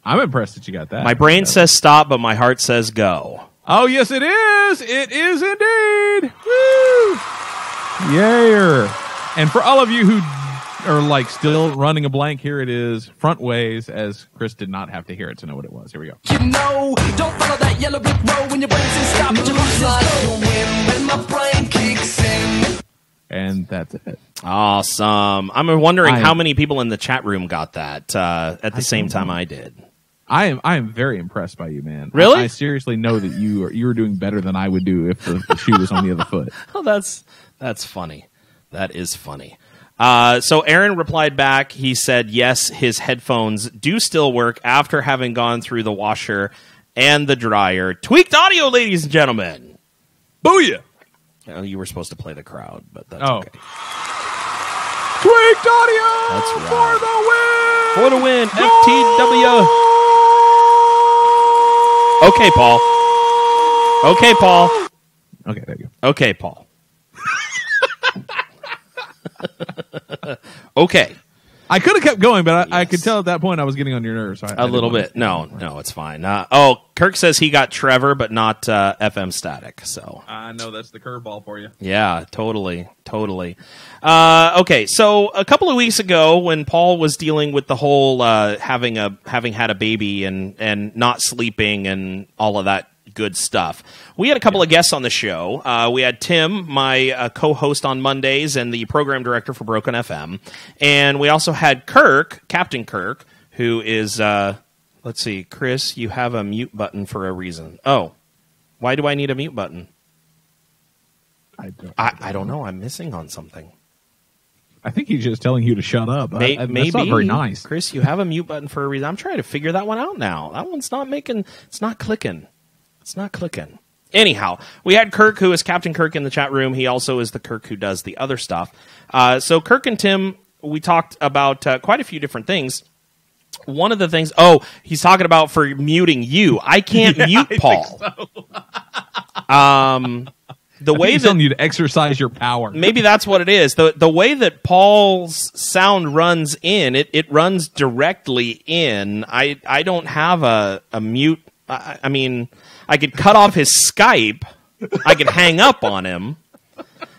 I'm impressed that you got that. My brain says stop, but my heart says go. Oh, yes, it is. It is indeed. Woo! Yeah. And for all of you who are like still running a blank, here it is, front ways, as Chris did not have to hear it to know what it was. Here we go. You know, don't follow that yellow brick road when your brain says stop. Your heart says go when my brain kicks in. And that's it. Awesome. I'm wondering how many people in the chat room got that at the same time I did. I am very impressed by you, man. Really? I seriously know that you are doing better than I would do if the shoe was on the other foot. Oh, that's funny. That is funny. So Aaron replied back. He said, yes, his headphones do still work after having gone through the washer and the dryer. Tweaked audio, ladies and gentlemen. Booyah! You were supposed to play the crowd, but that's okay. Tweaked audio! That's right. For the win! For the win, FTW. Okay, Paul. Okay, Paul. Okay, there you go. Okay, Paul. Okay. I could have kept going, but I could tell at that point I was getting on your nerves. So a little bit. No, it's fine. Kirk says he got Trevor, but not FM Static. So I know that's the curveball for you. Yeah, totally. Okay, so a couple of weeks ago, when Paul was dealing with the whole having had a baby and not sleeping and all of that good stuff, we had a couple of guests on the show. We had Tim, my co-host on Mondays and the program director for Broken FM, and we also had Kirk, Captain Kirk, who is let's see, Chris, you have a mute button for a reason. Oh, why do I need a mute button? I don't know. I'm missing on something. I think he's just telling you to shut up. Maybe. That's not very nice. Chris, you have a mute button for a reason. I'm trying to figure that one out now. That one's not making... It's not clicking. Anyhow, we had Kirk, who is Captain Kirk, in the chat room. He also is the Kirk who does the other stuff. So Kirk and Tim, we talked about quite a few different things. One of the things... Oh, he's talking about for muting you. I can't mute Paul. The way he's telling you to exercise your power. Maybe that's what it is. The way that Paul's sound runs in, it runs directly in. I don't have a mute. I mean, I could cut off his Skype. I could hang up on him.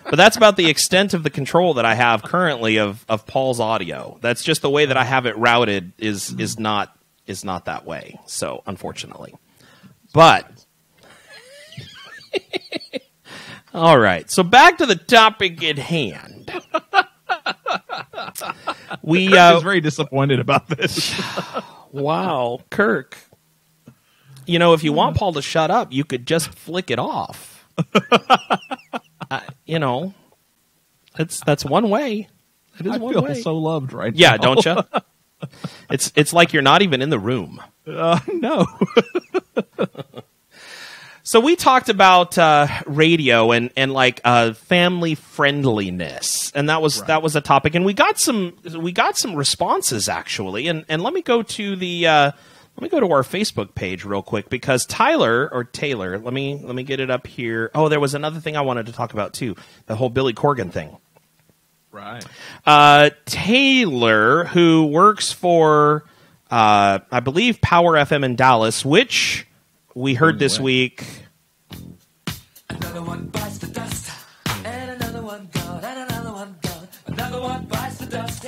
But that's about the extent of the control that I have currently of Paul's audio. That's just the way that I have it routed is not that way. So, unfortunately. But all right, so back to the topic at hand. Kirk is very disappointed about this. Wow, Kirk. You know, if you want Paul to shut up, you could just flick it off. You know, That's one way. It is I one feel way. so loved right Yeah, now. don't you? It's like you're not even in the room. No. So we talked about radio and like family friendliness, and that was a topic, and we got some responses actually, and let me go to the our Facebook page real quick because Taylor, let me get it up here. Oh, there was another thing I wanted to talk about too, the whole Billy Corgan thing. Right. Taylor, who works for I believe Power FM in Dallas, which we heard this week. Another one bites the dust, and another one gone, and another one gone. Another one bites the dust.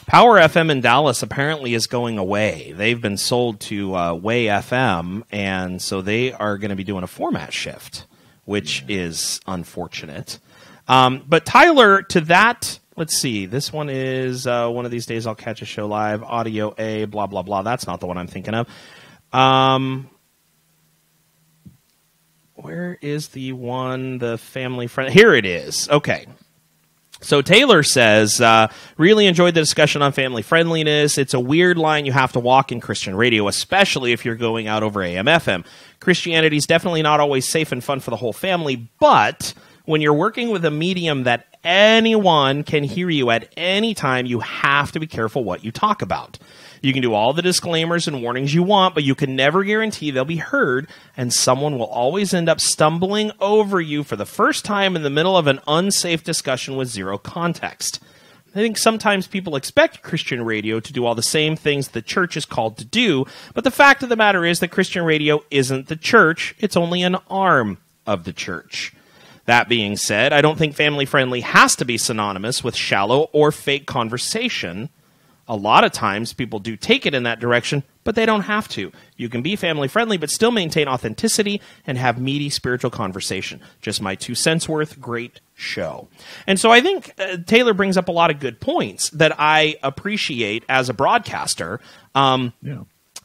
Power FM in Dallas apparently is going away. They've been sold to Way FM, and so they are going to be doing a format shift, which is unfortunate. But Tyler, to that, let's see. This one is one of these days I'll catch a show live. Audio A, blah, blah, blah. That's not the one I'm thinking of. Where is the one, the family friend? Here it is. Okay. So Taylor says, really enjoyed the discussion on family friendliness. It's a weird line you have to walk in Christian radio, especially if you're going out over AM/FM. Christianity is definitely not always safe and fun for the whole family, but when you're working with a medium that anyone can hear you at any time, you have to be careful what you talk about. You can do all the disclaimers and warnings you want, but you can never guarantee they'll be heard, and someone will always end up stumbling over you for the first time in the middle of an unsafe discussion with zero context. I think sometimes people expect Christian radio to do all the same things the church is called to do, but the fact of the matter is that Christian radio isn't the church, it's only an arm of the church. That being said, I don't think family-friendly has to be synonymous with shallow or fake conversation. A lot of times people do take it in that direction, but they don't have to. You can be family-friendly, but still maintain authenticity and have meaty spiritual conversation. Just my 2 cents worth. Great show. And so I think Taylor brings up a lot of good points that I appreciate as a broadcaster, and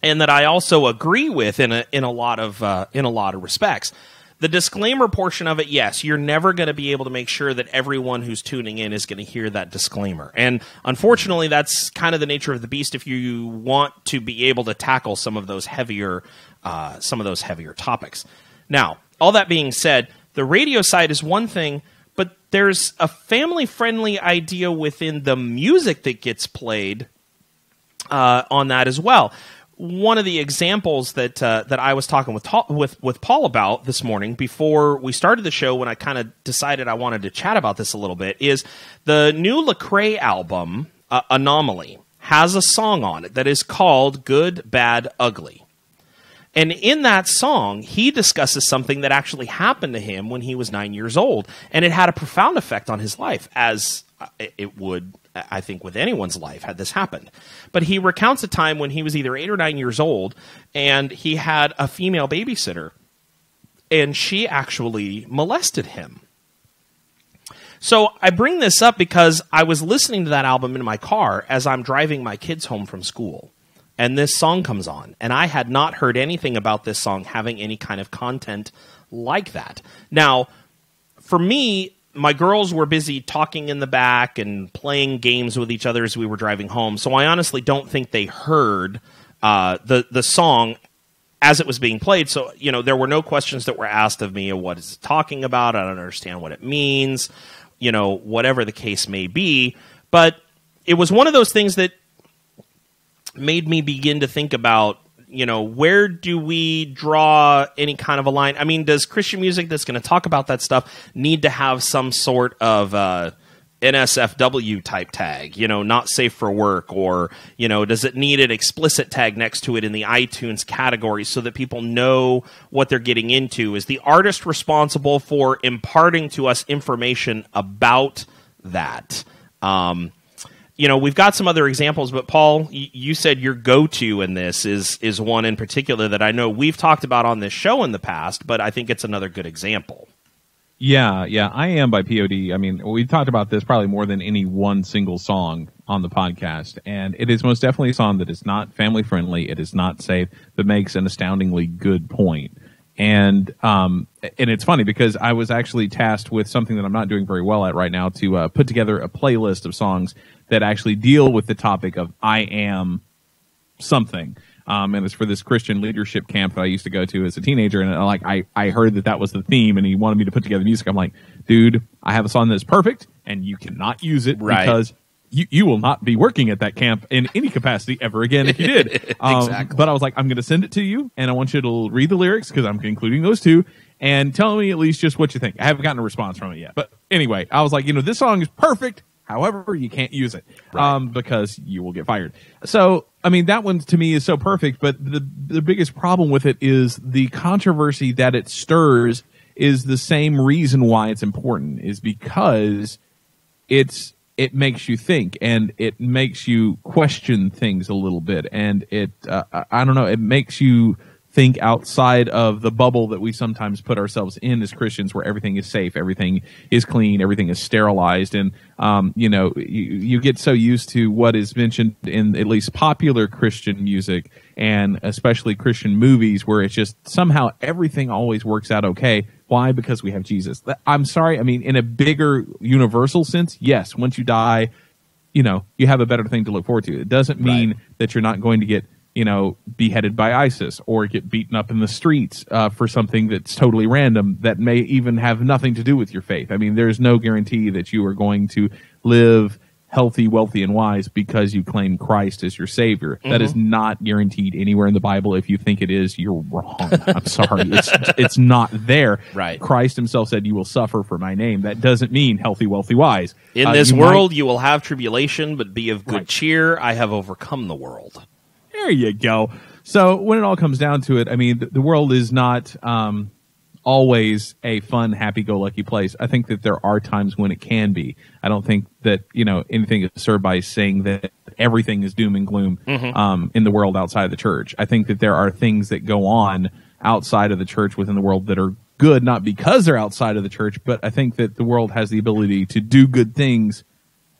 that I also agree with in a lot of respects. The disclaimer portion of it, yes, you're never going to be able to make sure that everyone who's tuning in is going to hear that disclaimer. And unfortunately, that's kind of the nature of the beast if you want to be able to tackle some of those heavier topics. Now, all that being said, the radio side is one thing, but there's a family-friendly idea within the music that gets played on that as well. One of the examples that I was talking with Paul about this morning before we started the show, when I kind of decided I wanted to chat about this a little bit, is the new Lecrae album, Anomaly, has a song on it that is called Good, Bad, Ugly. And in that song, he discusses something that actually happened to him when he was 9 years old, and it had a profound effect on his life, as it would, I think, with anyone's life had this happened. But he recounts a time when he was either 8 or 9 years old, and he had a female babysitter, and she actually molested him. So I bring this up because I was listening to that album in my car as I'm driving my kids home from school, and this song comes on, and I had not heard anything about this song having any kind of content like that. Now, for me, my girls were busy talking in the back and playing games with each other as we were driving home, so I honestly don't think they heard the song as it was being played. So, there were no questions that were asked of me of what is it talking about. I don't understand what it means, whatever the case may be. But it was one of those things that made me begin to think about, where do we draw any kind of a line? I mean, does Christian music that's going to talk about that stuff need to have some sort of NSFW type tag, not safe for work? Or, does it need an explicit tag next to it in the iTunes category so that people know what they're getting into? Is the artist responsible for imparting to us information about that? We've got some other examples, but Paul, you said your go-to in this is one in particular that I know we've talked about on this show in the past, but I think it's another good example. Yeah, I Am by POD. I mean, we've talked about this probably more than any one single song on the podcast, and it is most definitely a song that is not family-friendly, it is not safe, but makes an astoundingly good point. And it's funny because I was actually tasked with something that I'm not doing very well at right now to put together a playlist of songs that actually deal with the topic of I am something. And it's for this Christian leadership camp that I used to go to as a teenager. And I heard that was the theme, and he wanted me to put together music. I'm like, dude, I have a song that's perfect, and you cannot use it because you will not be working at that camp in any capacity ever again if you did. Exactly. But I was like, I'm going to send it to you, and I want you to read the lyrics because I'm including those too, and tell me at least just what you think. I haven't gotten a response from it yet. But anyway, I was like, this song is perfect. However, you can't use it because you will get fired. So, I mean, that one to me is so perfect, but the biggest problem with it is the controversy that it stirs is the same reason why it's important, is because it makes you think, and it makes you question things a little bit, and I don't know, it makes you think outside of the bubble that we sometimes put ourselves in as Christians, where everything is safe, everything is clean, everything is sterilized, and you get so used to what is mentioned in at least popular Christian music, and especially Christian movies, where it's just somehow everything always works out okay. Why? Because we have Jesus. I'm sorry. I mean, in a bigger universal sense, yes, once you die, you have a better thing to look forward to. It doesn't mean that you're not going to get beheaded by ISIS or get beaten up in the streets for something that's totally random that may even have nothing to do with your faith. I mean, there's no guarantee that you are going to live healthy, wealthy, and wise because you claim Christ as your Savior. Mm-hmm. That is not guaranteed anywhere in the Bible. If you think it is, you're wrong. I'm sorry. It's not there. Right. Christ himself said, you will suffer for my name. That doesn't mean healthy, wealthy, wise. In this world, you will have tribulation, but be of good cheer. I have overcome the world. There you go. So when it all comes down to it, I mean, the world is not always a fun, happy-go-lucky place. I think that there are times when it can be. I don't think that anything is served by saying that everything is doom and gloom in the world outside of the church. I think that there are things that go on outside of the church within the world that are good, not because they're outside of the church, but I think that the world has the ability to do good things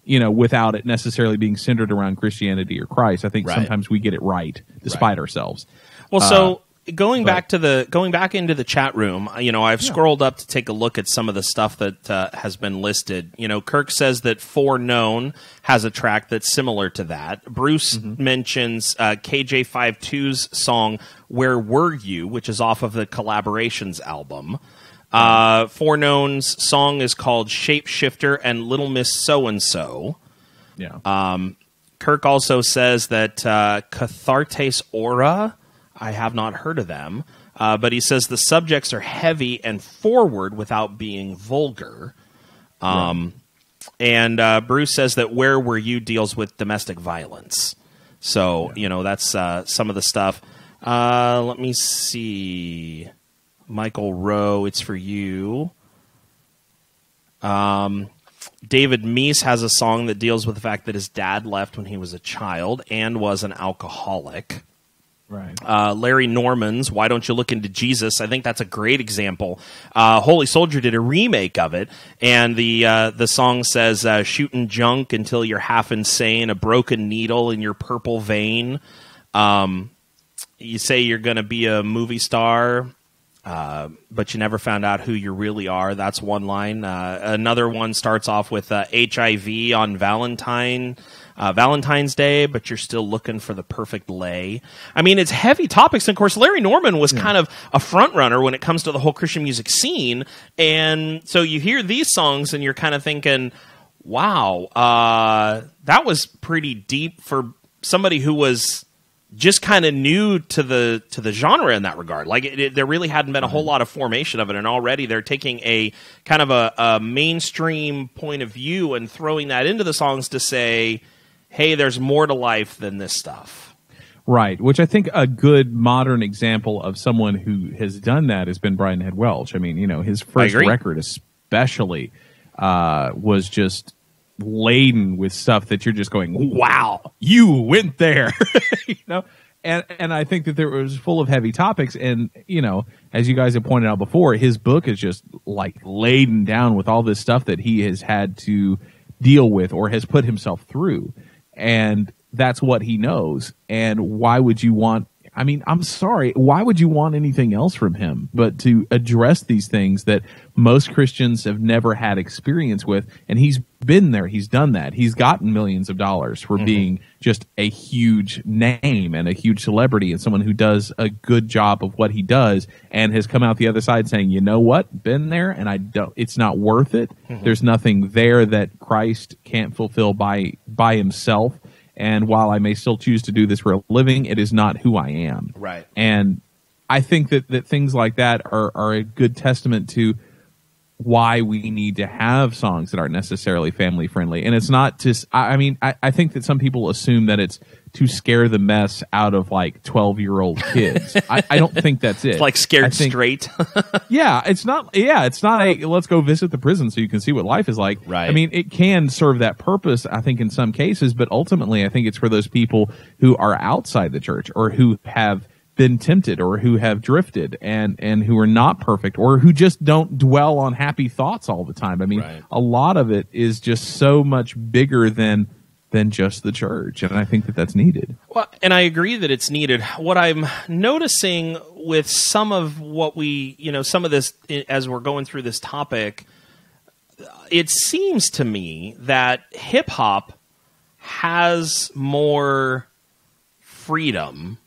without it necessarily being centered around Christianity or Christ. I think sometimes we get it right despite ourselves. Well, so going back into the chat room, I've scrolled up to take a look at some of the stuff that has been listed. Kirk says that Foreknown has a track that's similar to that. Bruce mentions KJ52's song "Where Were You," which is off of the Collaborations album. Foreknown's song is called Shapeshifter and Little Miss So-and-So. Yeah. Kirk also says that Cathartes Aura, I have not heard of them, but he says the subjects are heavy and forward without being vulgar. And Bruce says that Where Were You deals with domestic violence. So, that's some of the stuff. Let me see. Michael Rowe, it's for you. David Meese has a song that deals with the fact that his dad left when he was a child and was an alcoholic. Right. Larry Norman's "Why Don't You Look Into Jesus?" I think that's a great example. Holy Soldier did a remake of it, and the song says, "Shooting junk until you're half insane, a broken needle in your purple vein." You say you're going to be a movie star, but you never found out who you really are. That's one line. Another one starts off with HIV on Valentine's Day, but you're still looking for the perfect lay. I mean, it's heavy topics. And of course, Larry Norman was kind of a front runner when it comes to the whole Christian music scene. And so you hear these songs and you're kind of thinking, wow, that was pretty deep for somebody who was just kind of new to the genre in that regard. Like there really hadn't been a whole lot of formation of it, and already they're taking a kind of a mainstream point of view and throwing that into the songs to say, hey, there's more to life than this stuff. Right, which I think a good modern example of someone who has done that has been Brian Head Welch. I mean, his first record especially was just laden with stuff that you're just going, wow, you went there. And I think that there was full of heavy topics, and as you guys have pointed out before, his book is just like laden down with all this stuff that he has had to deal with or has put himself through, and that's what he knows. And why would you want I mean, I'm sorry. Why would you want anything else from him but to address these things that most Christians have never had experience with? And he's been there. He's done that. He's gotten millions of dollars for being just a huge name and a huge celebrity and someone who does a good job of what he does, and has come out the other side saying, you know what? Been there, and it's not worth it. There's nothing there that Christ can't fulfill by himself. And while I may still choose to do this for a living, it is not who I am. Right. And I think that things like that are a good testament to why we need to have songs that aren't necessarily family friendly. And it's not just, I think that some people assume that it's to scare the mess out of like 12-year-old kids. I don't think that's it. It's like Scared Straight. It's not a let's go visit the prison so you can see what life is like. Right. I mean, it can serve that purpose, I think, in some cases, but ultimately I think it's for those people who are outside the church or who have been tempted or who have drifted and who are not perfect or who just don't dwell on happy thoughts all the time. I mean, a lot of it is just so much bigger than just the church, and I think that that's needed. Well, and I agree that it's needed. What I'm noticing with some of what some of this, as we're going through this topic, it seems to me that hip-hop has more freedom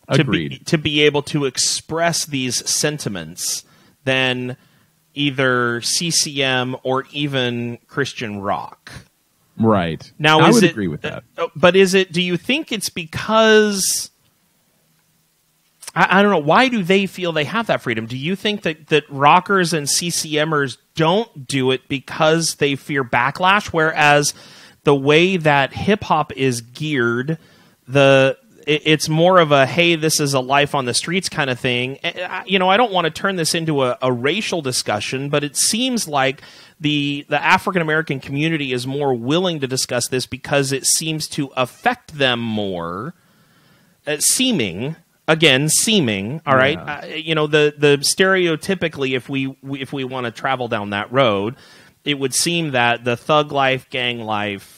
to be able to express these sentiments than either CCM or even Christian rock. Right. Now, I would agree with that. But do you think it's because, I don't know, why do they feel they have that freedom? Do you think that rockers and CCMers don't do it because they fear backlash, whereas the way that hip-hop is geared, it's more of a, hey, this is a life on the streets kind of thing. I don't want to turn this into a racial discussion, but it seems like the African-American community is more willing to discuss this because it seems to affect them more. Seeming, all right? The stereotypically, if we want to travel down that road, it would seem that the thug life, gang life,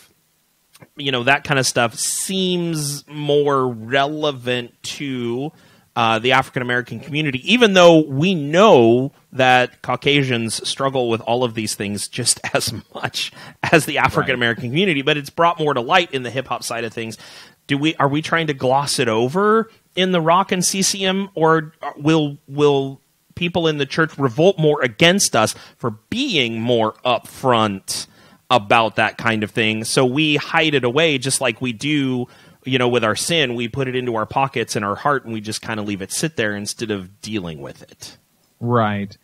that kind of stuff seems more relevant to the African-American community, even though we know that Caucasians struggle with all of these things just as much as the African-American community, but it's brought more to light in the hip-hop side of things. Are we trying to gloss it over in the rock and CCM, or will people in the church revolt more against us for being more upfront about that kind of thing? So we hide it away just like we do, with our sin. We put it into our pockets and our heart, and we just kind of leave it sit there instead of dealing with it. Right.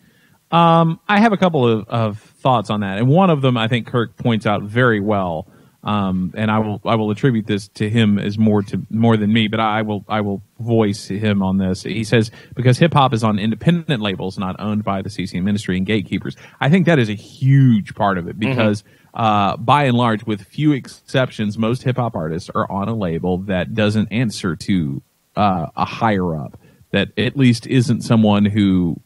I have a couple of thoughts on that, and one of them I think Kirk points out very well. And I will attribute this to him as more than me, but I will voice him on this. He says, because hip hop is on independent labels, not owned by the CCM industry and gatekeepers. I think that is a huge part of it because, by and large, with few exceptions, most hip hop artists are on a label that doesn't answer to a higher up, that at least isn't someone who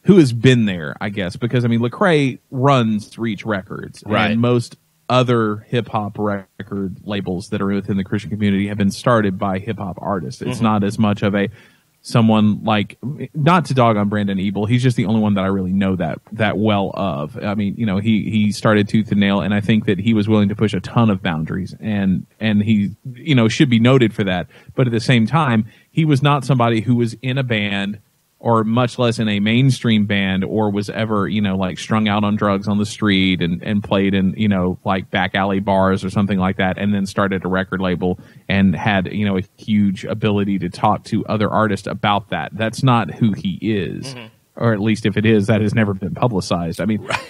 has been there, I guess, because Lecrae runs Reach Records, and most other hip-hop record labels that are within the Christian community have been started by hip-hop artists. It's not as much of someone like, not to dog on Brandon Ebel, he's just the only one that I really know that well of. He started Tooth and Nail, and I think that he was willing to push a ton of boundaries, and he, should be noted for that. But at the same time, he was not somebody who was in a band, or much less in a mainstream band, or was ever, strung out on drugs on the street and played in, back alley bars or something like that, and then started a record label and had, a huge ability to talk to other artists about that. That's not who he is. Or at least if it is, that has never been publicized.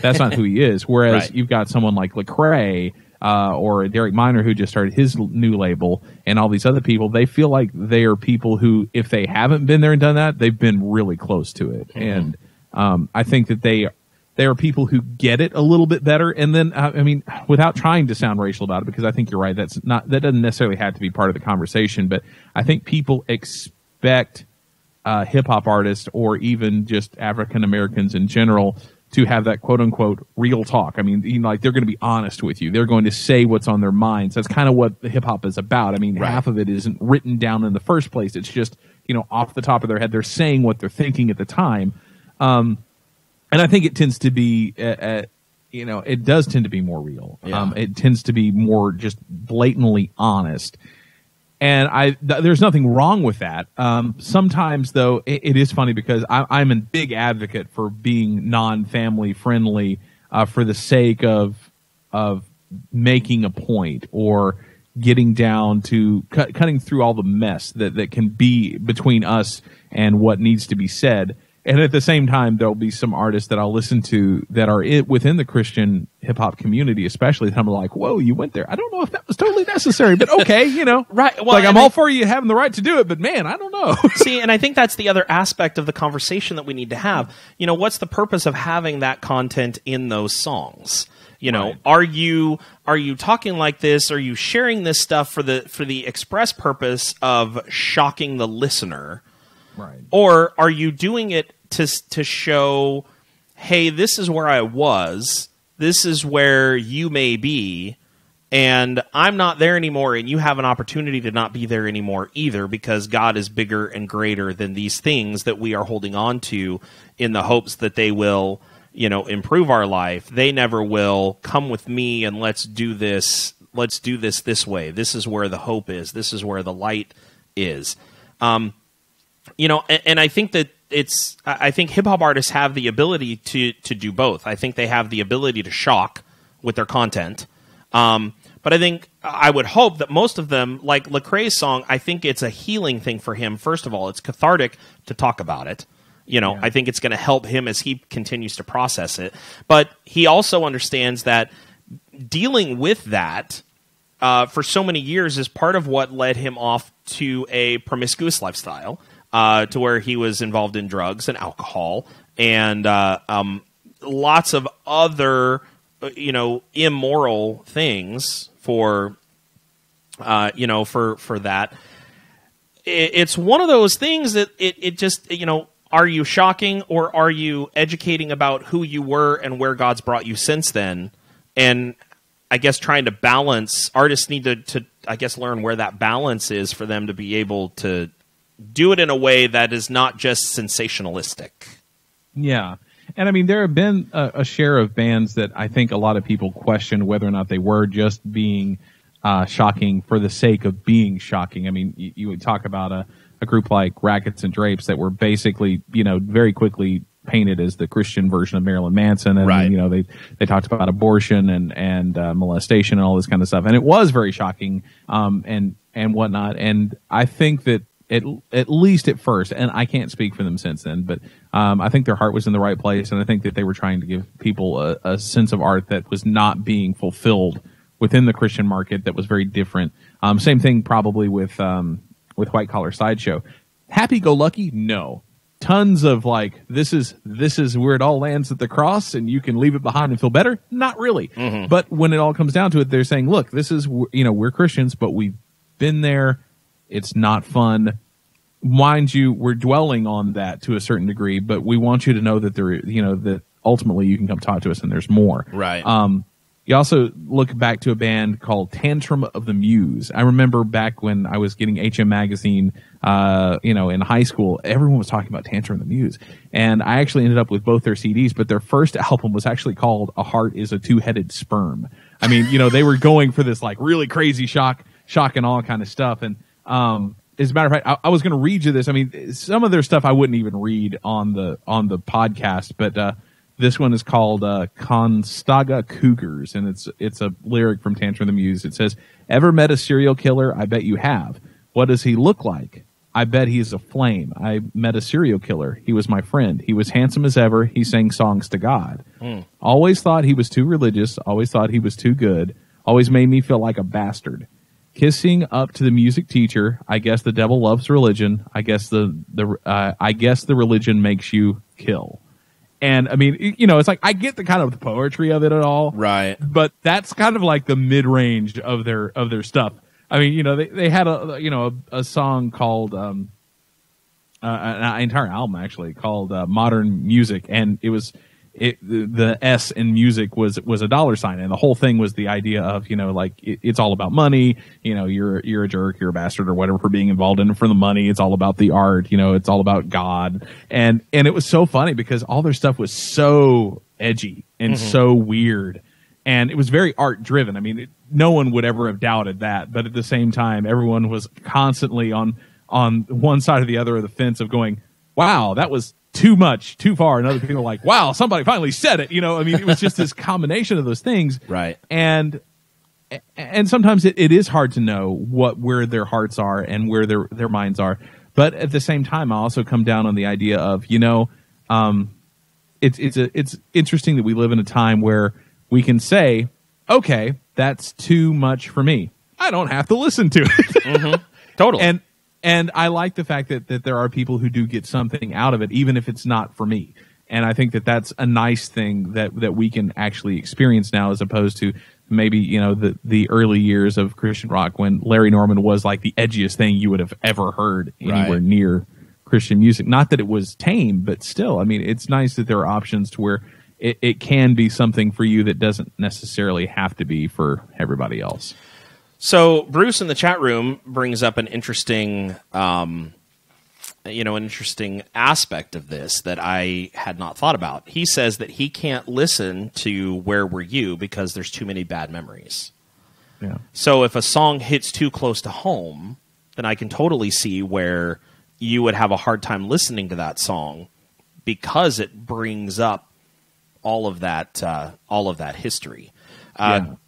That's not who he is. Whereas you've got someone like Lecrae, or Derek Minor, who just started his new label, and all these other people, they feel like they are people who, if they haven't been there and done that, they've been really close to it. And I think that they are people who get it a little bit better. And then, without trying to sound racial about it, because I think you're right, that doesn't necessarily have to be part of the conversation, but I think people expect hip-hop artists, or even just African Americans in general, to have that quote unquote real talk. I mean, like they're going to be honest with you. They're going to say what's on their minds. That's kind of what hip hop is about. I mean, half of it isn't written down in the first place. It's just, off the top of their head, they're saying what they're thinking at the time. And I think it tends to be, it does tend to be more real. Yeah. It tends to be more just blatantly honest. And there's nothing wrong with that. Sometimes, though, it is funny because I'm a big advocate for being non-family friendly for the sake of making a point or getting down to cutting through all the mess that can be between us and what needs to be said. And at the same time, there'll be some artists that I'll listen to that are within the Christian hip hop community, especially that I'm like, whoa, you went there. I don't know if that was totally necessary, but okay, Right. Well, like I'm all for you having the right to do it, but man, I don't know. See, and I think that's the other aspect of the conversation that we need to have. What's the purpose of having that content in those songs? Right. Are you talking like this? Are you sharing this stuff for the express purpose of shocking the listener? Right. Or are you doing it to show, hey, this is where I was, this is where you may be, and I'm not there anymore, and you have an opportunity to not be there anymore either, because God is bigger and greater than these things that we are holding on to in the hopes that they will, improve our life. They never will. Come with me and let's do this this way. This is where the hope is. This is where the light is. And I think that I think hip hop artists have the ability to do both. I think they have the ability to shock with their content. But I would hope that most of them, like Lecrae's song, I think it's a healing thing for him. First of all, it's cathartic to talk about it. I think it's going to help him as he continues to process it. But he also understands that dealing with that for so many years is part of what led him off to a promiscuous lifestyle, to where he was involved in drugs and alcohol and lots of other, immoral things for that. It's one of those things that it just, are you shocking or are you educating about who you were and where God's brought you since then? And I guess trying to balance, artists need to I guess, learn where that balance is for them to be able to do it in a way that is not just sensationalistic. Yeah. And I mean, there have been a share of bands that I think a lot of people question whether or not they were just being shocking for the sake of being shocking. I mean, you would talk about a group like Rackets and Drapes that were basically, very quickly painted as the Christian version of Marilyn Manson. And, right. They talked about abortion and molestation and all this kind of stuff. And it was very shocking, and whatnot. And I think that at least at first, and I can't speak for them since then, but I think their heart was in the right place, and I think that they were trying to give people a sense of art that was not being fulfilled within the Christian market that was very different. Same thing probably with White Collar Sideshow. Happy Go Lucky? No. Tons of this is where it all lands at the cross, and you can leave it behind and feel better? Not really. Mm-hmm. But when it all comes down to it, they're saying, look, this is, we're Christians, but we've been there. It's not fun. Mind you, we're dwelling on that to a certain degree, but we want you to know that that ultimately you can come talk to us and there's more. Right. You also look back to a band called Tantrum of the Muse. I remember back when I was getting HM Magazine, in high school, everyone was talking about Tantrum of the Muse. And I actually ended up with both their CDs, but their first album was actually called A Heart is a Two-Headed Sperm. I mean, they were going for this really crazy shock and all kind of stuff. And, as a matter of fact, I was going to read you this. I mean, some of their stuff I wouldn't even read on the podcast, but, this one is called Constaga Cougars, and it's a lyric from Tantrum of the Muse. It says, "Ever met a serial killer? I bet you have. What does he look like? I bet he's a flame. I met a serial killer. He was my friend. He was handsome as ever. He sang songs to God. Always thought he was too religious. Always thought he was too good. Always made me feel like a bastard. Kissing up to the music teacher. I guess the devil loves religion. I guess the religion makes you kill." And I mean, it's I get the kind of the poetry of it at all, right? But that's kind of like the mid range of their stuff. I mean, they had a song called an entire album actually called Modern Music, and it was the S in music was a dollar sign, and the whole thing was the idea of, like it's all about money. You're a jerk, you're a bastard, or whatever for being involved in it for the money. It's all about the art. It's all about God, and it was so funny because all their stuff was so edgy and so weird, and it was very art driven. I mean, no one would ever have doubted that, but at the same time, everyone was constantly on one side or the other of the fence of going, "Wow, that was too much, too far," and other people are like, "Wow, somebody finally said it." I mean, it was just this combination of those things, right? And sometimes it is hard to know where their hearts are and where their minds are. But at the same time, I also come down on the idea of it's interesting that we live in a time where we can say, "Okay, that's too much for me. I don't have to listen to it." Totally. And I like the fact that there are people who do get something out of it, even if it's not for me. And I think that that's a nice thing that we can actually experience now, as opposed to maybe, the early years of Christian rock when Larry Norman was like the edgiest thing you would have ever heard anywhere near Christian music. Not that it was tame, but still, I mean, it's nice that there are options to where it can be something for you that doesn't necessarily have to be for everybody else. So Bruce in the chat room brings up an interesting, an interesting aspect of this that I had not thought about. He says that he can't listen to Where Were You because there's too many bad memories. Yeah. So if a song hits too close to home, then I can totally see where you would have a hard time listening to that song because it brings up all of that history.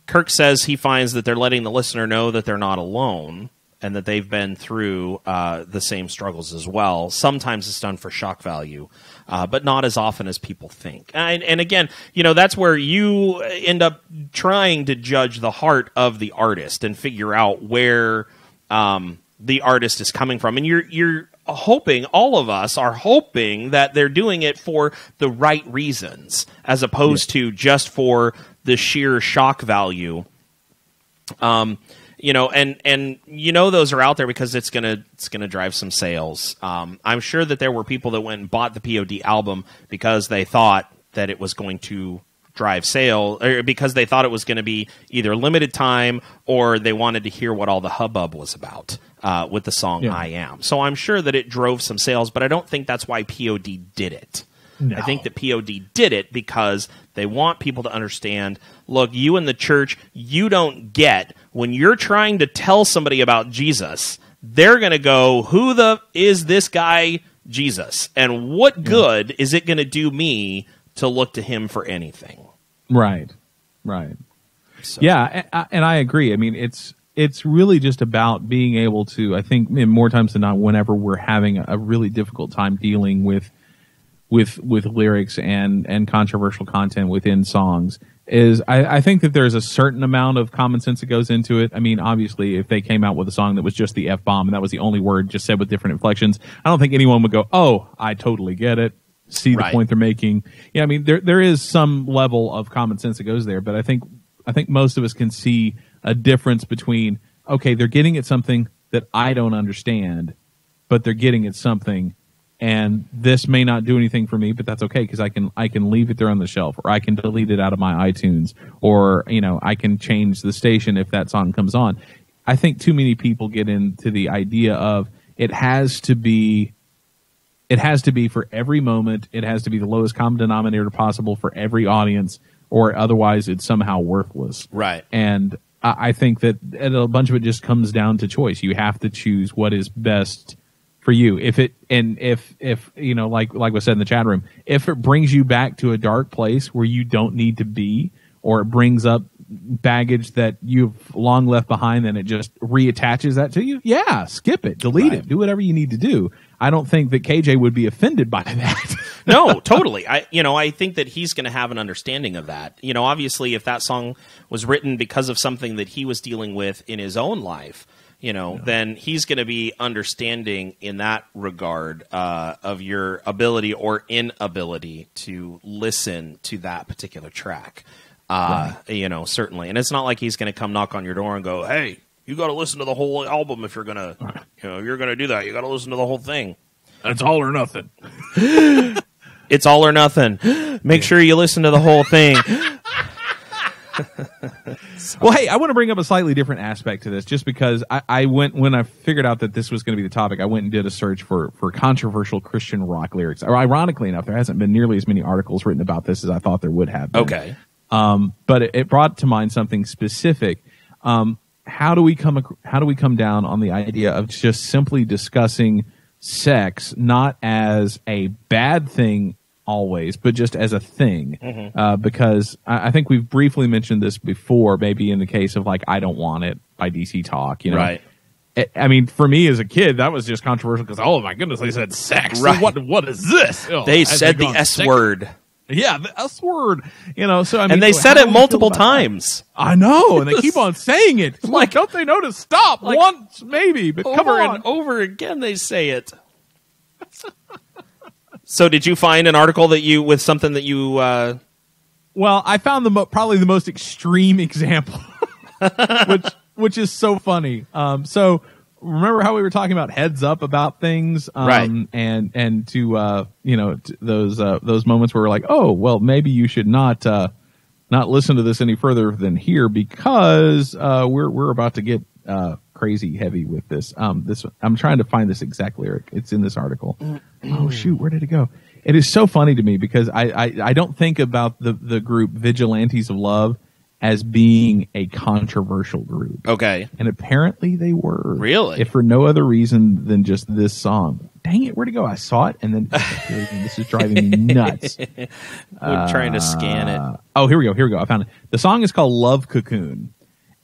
Kirk says he finds that they're letting the listener know that they're not alone and that they've been through the same struggles as well. Sometimes it's done for shock value, but not as often as people think. And again, that's where you end up trying to judge the heart of the artist and figure out where the artist is coming from. And you're hoping, all of us are hoping, that they're doing it for the right reasons as opposed to just for the sheer shock value. And those are out there because it's gonna drive some sales. I'm sure that there were people that went and bought the POD album because they thought that it was going to drive sale, or because they thought it was going to be either limited time or they wanted to hear what all the hubbub was about with the song I Am. So I'm sure that it drove some sales, but I don't think that's why POD did it. No. I think that POD did it because they want people to understand, look, you in the church, you don't get, when you're trying to tell somebody about Jesus, they're going to go, who is this guy Jesus? And what good is it going to do me to look to him for anything? Right. So. Yeah, and I agree. I mean, it's really just about being able to, I think more times than not, whenever we're having a really difficult time dealing with lyrics and controversial content within songs, is I think that there's a certain amount of common sense that goes into it. I mean, obviously, if they came out with a song that was just the F-bomb and that was the only word just said with different inflections, I don't think anyone would go, oh, I totally get it. See the point they're making. Yeah, I mean, there is some level of common sense that goes there, but I think most of us can see a difference between, okay, they're getting at something that I don't understand, but they're getting at something, and this may not do anything for me, but that's okay because I can leave it there on the shelf, or I can delete it out of my iTunes, or I can change the station if that song comes on. I think too many people get into the idea of it has to be for every moment. It has to be the lowest common denominator possible for every audience, or otherwise it's somehow worthless. Right. And I think that a bunch of it just comes down to choice. You have to choose what is best for you. If like was said in the chat room, if it brings you back to a dark place where you don't need to be, or it brings up baggage that you've long left behind, and it just reattaches that to you, skip it, delete it, do whatever you need to do. I don't think that KJ would be offended by that. No, totally. I think that he's going to have an understanding of that. Obviously, if that song was written because of something that he was dealing with in his own life, then he's going to be understanding in that regard of your ability or inability to listen to that particular track. Certainly. And it's not like he's going to come knock on your door and go, hey, you got to listen to the whole album if you're going to, you're going to do that. You got to listen to the whole thing. That's all or nothing. It's all or nothing. Make sure you listen to the whole thing. Well, hey, I want to bring up a slightly different aspect to this, just because I went, when I figured out that this was going to be the topic, I went and did a search for controversial Christian rock lyrics. Or, ironically enough, there hasn't been nearly as many articles written about this as I thought there would have been. Okay. But it brought to mind something specific. How do we come down on the idea of just simply discussing sex, not as a bad thing always, but just as a thing? Because I think we've briefly mentioned this before, maybe in the case of like I Don't Want It by DC Talk, you know. Right. I mean, for me as a kid, that was just controversial because, oh my goodness, they said sex. Right. What is this? Oh, they said the S word. Yeah, the S word. You know, so I mean, and they said it multiple times. I know, and they keep on saying it. Like, don't they know to stop once, maybe? But come on, over again they say it. So, did you find an article that you with something that you? Well, I found probably the most extreme example, which is so funny. So remember how we were talking about heads up about things, right? And to those moments where we're like, oh, well, maybe you should not listen to this any further than here because we're about to get crazy heavy with this. I'm trying to find this exact lyric. It's in this article. Oh shoot, where did it go? It is so funny to me because I don't think about the group Vigilantes of Love as being a controversial group. Okay. And apparently they were. Really? If for no other reason than just this song. Dang it, where'd it go? I saw it, and then this is driving me nuts. I'm trying to scan it. Oh, here we go. I found it. The song is called Love Cocoon.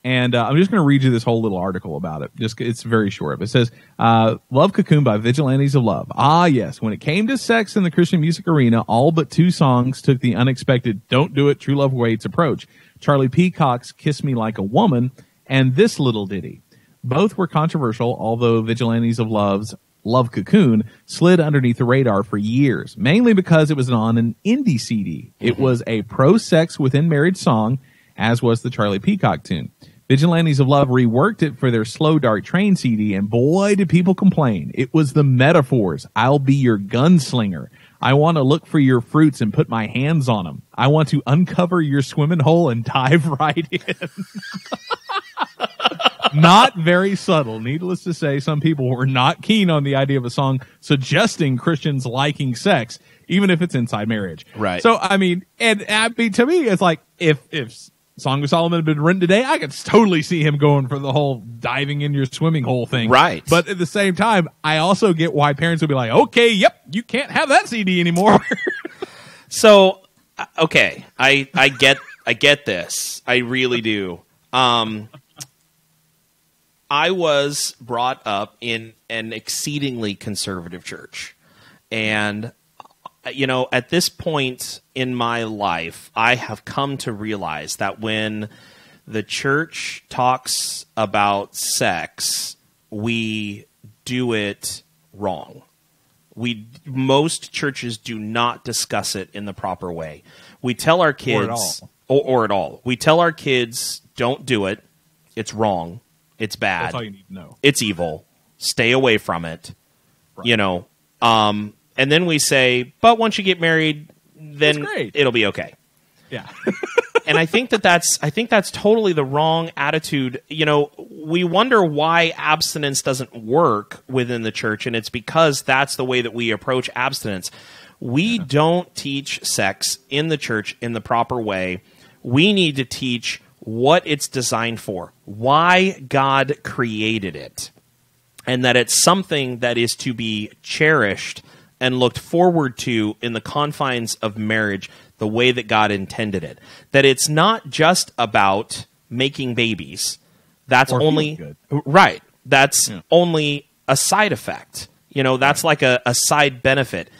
And I'm just going to read you this whole little article about it. It's very short. It says, Love Cocoon by Vigilantes of Love. Ah, yes. When it came to sex in the Christian music arena, all but two songs took the unexpected Don't Do It, True Love Waits approach. Charlie Peacock's Kiss Me Like a Woman and this little ditty. Both were controversial, although Vigilantes of Love's Love Cocoon slid underneath the radar for years, mainly because it was on an indie CD. It was a pro-sex within marriage song, as was the Charlie Peacock tune. Vigilantes of Love reworked it for their Slow Dart Train CD, and boy, did people complain. It was the metaphors. I'll be your gunslinger. I want to look for your fruits and put my hands on them. I want to uncover your swimming hole and dive right in. Not very subtle. Needless to say, some people were not keen on the idea of a song suggesting Christians liking sex, even if it's inside marriage. Right. So, I mean, to me, it's like, if Song of Solomon had been written today, I could totally see him going for the whole diving in your swimming hole thing. Right. But at the same time, I also get why parents would be like, okay, yep, you can't have that CD anymore. So, okay, I get this. I really do. I was brought up in an exceedingly conservative church. And, you know, at this point in my life, I have come to realize that when the church talks about sex, we do it wrong. Most churches do not discuss it in the proper way. We tell our kids, or at all. We tell our kids, don't do it. It's wrong. It's bad. That's all you need to know. It's evil. Stay away from it. Right. You know. And then we say, but once you get married, then it'll be okay. Yeah. And I think that's totally the wrong attitude. You know, we wonder why abstinence doesn't work within the church, and it's because that's the way that we approach abstinence. We don't teach sex in the church in the proper way. We need to teach what it's designed for, why God created it, and that it's something that is to be cherished and looked forward to in the confines of marriage the way that God intended it. That it's not just about making babies. That's only right. That's only a side effect. You know, that's like a side benefit.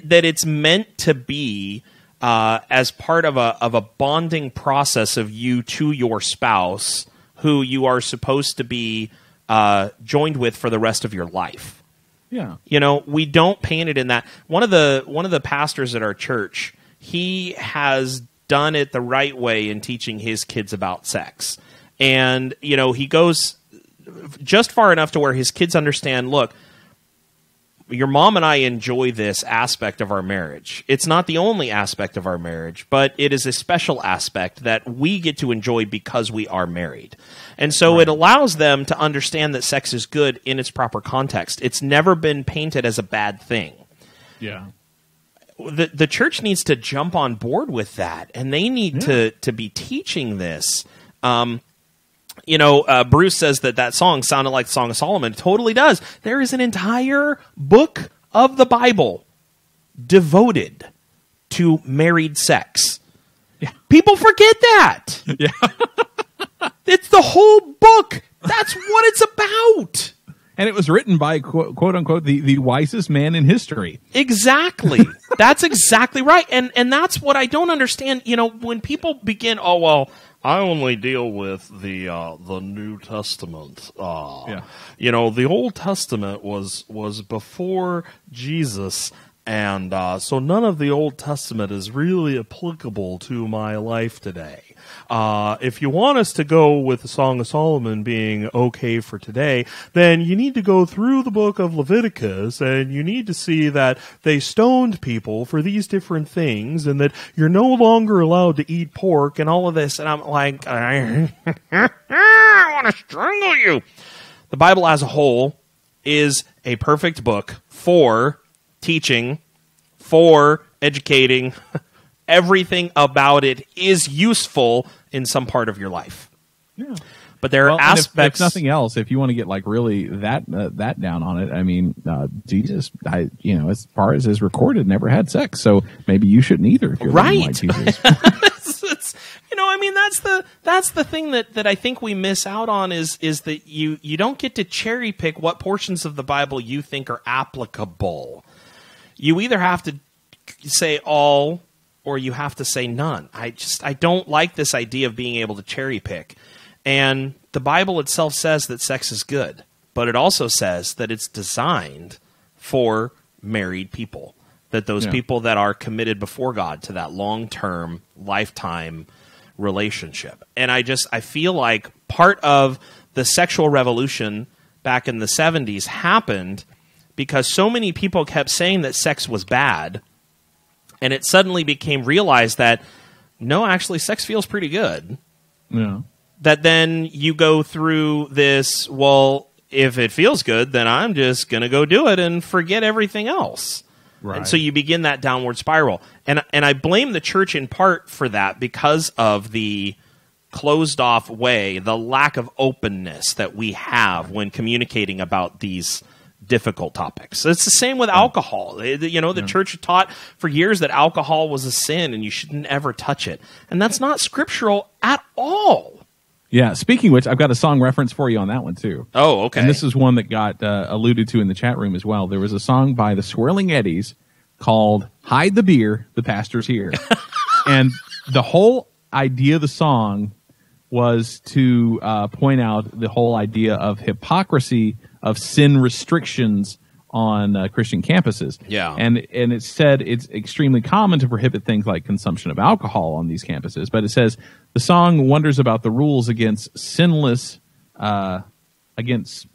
That it's meant to be as part of a bonding process of you to your spouse, who you are supposed to be joined with for the rest of your life. Yeah. You know, we don't paint it in that. One of the pastors at our church, he has done it the right way in teaching his kids about sex. And, you know, he goes just far enough to where his kids understand, look, your mom and I enjoy this aspect of our marriage. It's not the only aspect of our marriage, but it is a special aspect that we get to enjoy because we are married. And so it allows them to understand that sex is good in its proper context. It's never been painted as a bad thing. Yeah. The church needs to jump on board with that, and they need to be teaching this. Bruce says that song sounded like the Song of Solomon. It totally does. There is an entire book of the Bible devoted to married sex. Yeah. People forget that. Yeah. It's the whole book. That's what it's about. And it was written by, quote unquote, the wisest man in history. Exactly. That's exactly right. And that's what I don't understand. When people begin, I only deal with the New Testament. The Old Testament was before Jesus, and so none of the Old Testament is really applicable to my life today. If you want us to go with the Song of Solomon being okay for today, then you need to go through the book of Leviticus, and you need to see that they stoned people for these different things, and that you're no longer allowed to eat pork and all of this. And I'm like, I want to strangle you. The Bible as a whole is a perfect book for teaching, for educating. Everything about it is useful in some part of your life. Yeah. But there are aspects. If nothing else, if you want to get really that down on it, I mean, Jesus, as far as is recorded, never had sex, so maybe you shouldn't either. If you're like Jesus. That's the thing that I think we miss out on is that you don't get to cherry pick what portions of the Bible you think are applicable. You either have to say all, or you have to say none. I don't like this idea of being able to cherry pick. And the Bible itself says that sex is good, but it also says that it's designed for married people, that those people that are committed before God to that long-term, lifetime relationship. And I feel like part of the sexual revolution back in the 70s happened because so many people kept saying that sex was bad. And it suddenly became realized that, no, actually, sex feels pretty good. Yeah. That then you go through this, well, if it feels good, then I'm just going to go do it and forget everything else. Right. And so you begin that downward spiral. And I blame the church in part for that because of the closed-off way, the lack of openness that we have when communicating about these difficult topics. It's the same with alcohol. The church taught for years that alcohol was a sin and you shouldn't ever touch it. And that's not scriptural at all. Yeah, speaking of which, I've got a song reference for you on that one, too. Oh, okay. And this is one that got alluded to in the chat room as well. There was a song by the Swirling Eddies called Hide the Beer, the Pastor's Here. And the whole idea of the song was to point out the whole idea of hypocrisy of sin restrictions on Christian campuses. Yeah. And it said it's extremely common to prohibit things like consumption of alcohol on these campuses. But it says the song wonders about the rules against sinless, against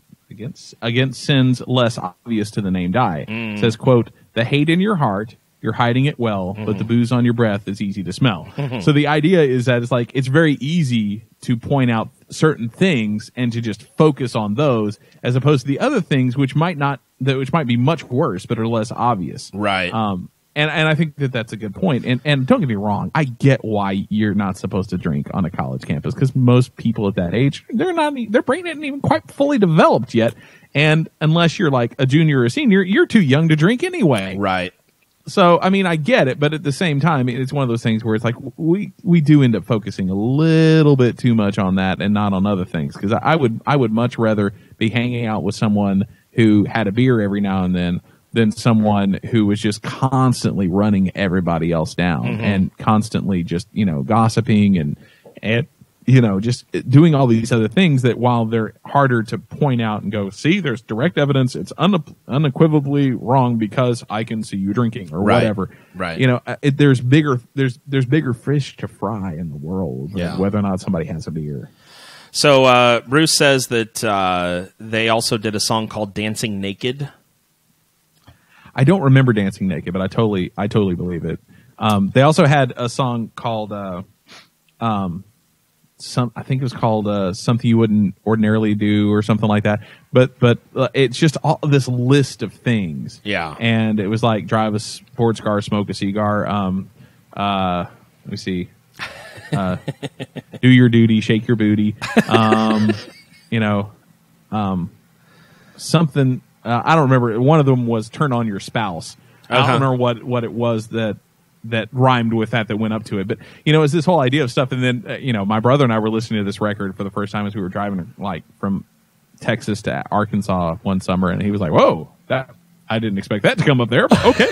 sins less obvious to the named eye. It says, quote, the hate in your heart, you're hiding it well, but the booze on your breath is easy to smell. So the idea is that it's very easy to point out certain things and to just focus on those, as opposed to the other things which might be much worse but are less obvious. Right. And I think that's a good point. And don't get me wrong, I get why you're not supposed to drink on a college campus, because most people at that age, their brain isn't even quite fully developed yet. And unless you're like a junior or a senior, you're too young to drink anyway. Right. So, I mean, I get it, but at the same time, it's one of those things where it's like we do end up focusing a little bit too much on that and not on other things. Because I would much rather be hanging out with someone who had a beer every now and then than someone who was just constantly running everybody else down and constantly just, gossiping and just doing all these other things that, while they're harder to point out and go, see, there's direct evidence, it's unequivocally wrong because I can see you drinking or whatever. Right. There's bigger fish to fry in the world, whether or not somebody has a beer. So Bruce says that they also did a song called Dancing Naked. I don't remember Dancing Naked, but I totally believe it. They also had a song called I think it was called Something You Wouldn't Ordinarily Do or something like that. But it's just all this list of things. Yeah. And it was like drive a sports car, smoke a cigar. Let me see. Do your duty, shake your booty. Something. I don't remember. One of them was turn on your spouse. I don't remember what it was that rhymed with that went up to it. But, it's this whole idea of stuff. And then, my brother and I were listening to this record for the first time as we were driving, like, from Texas to Arkansas one summer. And he was like, whoa, I didn't expect that to come up there. But okay.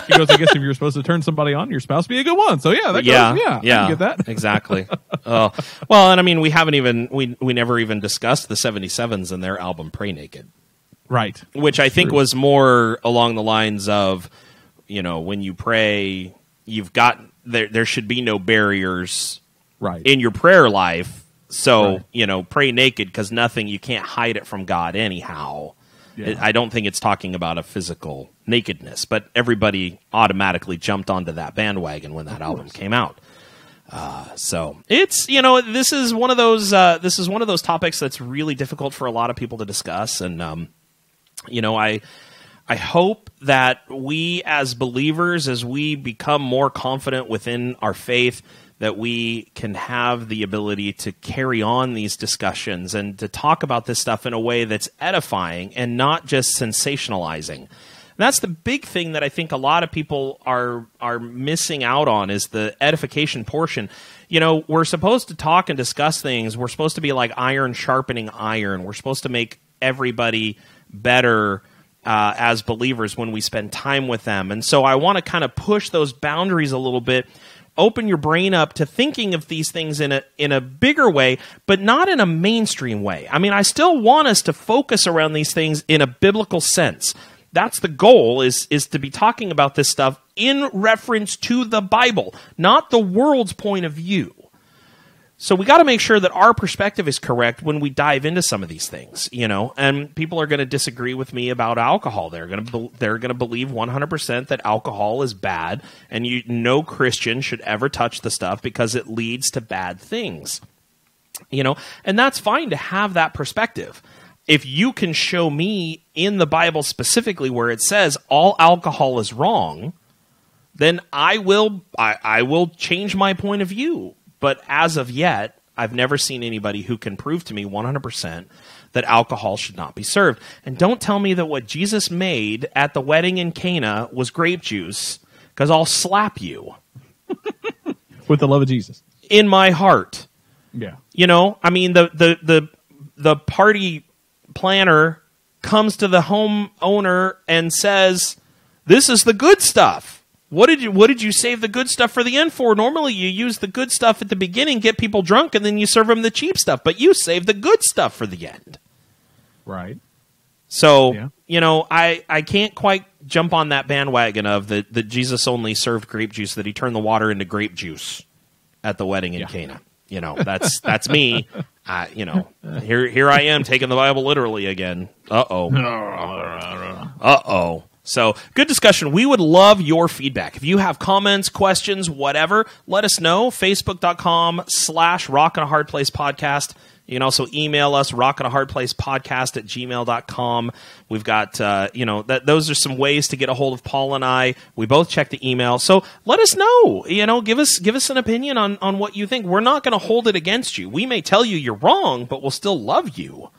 He goes, I guess if you're supposed to turn somebody on, your spouse be a good one. So, I can get that. Exactly. Well, and I mean, we never even discussed the 77s and their album Pray Naked. Right. Which I think was more along the lines of, when you pray, you've got there should be no barriers in your prayer life. So, pray naked because you can't hide it from God anyhow. Yeah. I don't think it's talking about a physical nakedness, but everybody automatically jumped onto that bandwagon when that album came out. So it's, this is one of those topics that's really difficult for a lot of people to discuss. And, I hope that we as believers, as we become more confident within our faith, that we can have the ability to carry on these discussions and to talk about this stuff in a way that's edifying and not just sensationalizing. And that's the big thing that I think a lot of people are missing out on is the edification portion. We're supposed to talk and discuss things. We're supposed to be like iron sharpening iron. We're supposed to make everybody better as believers when we spend time with them. And so I want to kind of push those boundaries a little bit, open your brain up to thinking of these things in a bigger way, but not in a mainstream way. I mean, I still want us to focus around these things in a biblical sense. That's the goal, is to be talking about this stuff in reference to the Bible, not the world's point of view. So we got to make sure that our perspective is correct when we dive into some of these things, and people are going to disagree with me about alcohol. They're going to believe 100% that alcohol is bad, and no Christian should ever touch the stuff because it leads to bad things, and that's fine to have that perspective. If you can show me in the Bible specifically where it says all alcohol is wrong, then I will change my point of view. But as of yet, I've never seen anybody who can prove to me 100% that alcohol should not be served. And don't tell me that what Jesus made at the wedding in Cana was grape juice, because I'll slap you. With the love of Jesus. In my heart. Yeah. I mean, the party planner comes to the homeowner and says, this is the good stuff. What did you save the good stuff for the end for? Normally you use the good stuff at the beginning, get people drunk, and then you serve them the cheap stuff. But you save the good stuff for the end. Right. So, I can't quite jump on that bandwagon of that Jesus only served grape juice, that he turned the water into grape juice at the wedding in Cana. That's me. Here I am taking the Bible literally again. Uh-oh. So, good discussion. We would love your feedback. If you have comments, questions, whatever, let us know. Facebook.com/RockInAHardPlacePodcast. You can also email us, rockinaHardPlacePodcast@gmail.com. We've got, those are some ways to get a hold of Paul and I. We both check the email. So, let us know. Give us an opinion on what you think. We're not going to hold it against you. We may tell you you're wrong, but we'll still love you.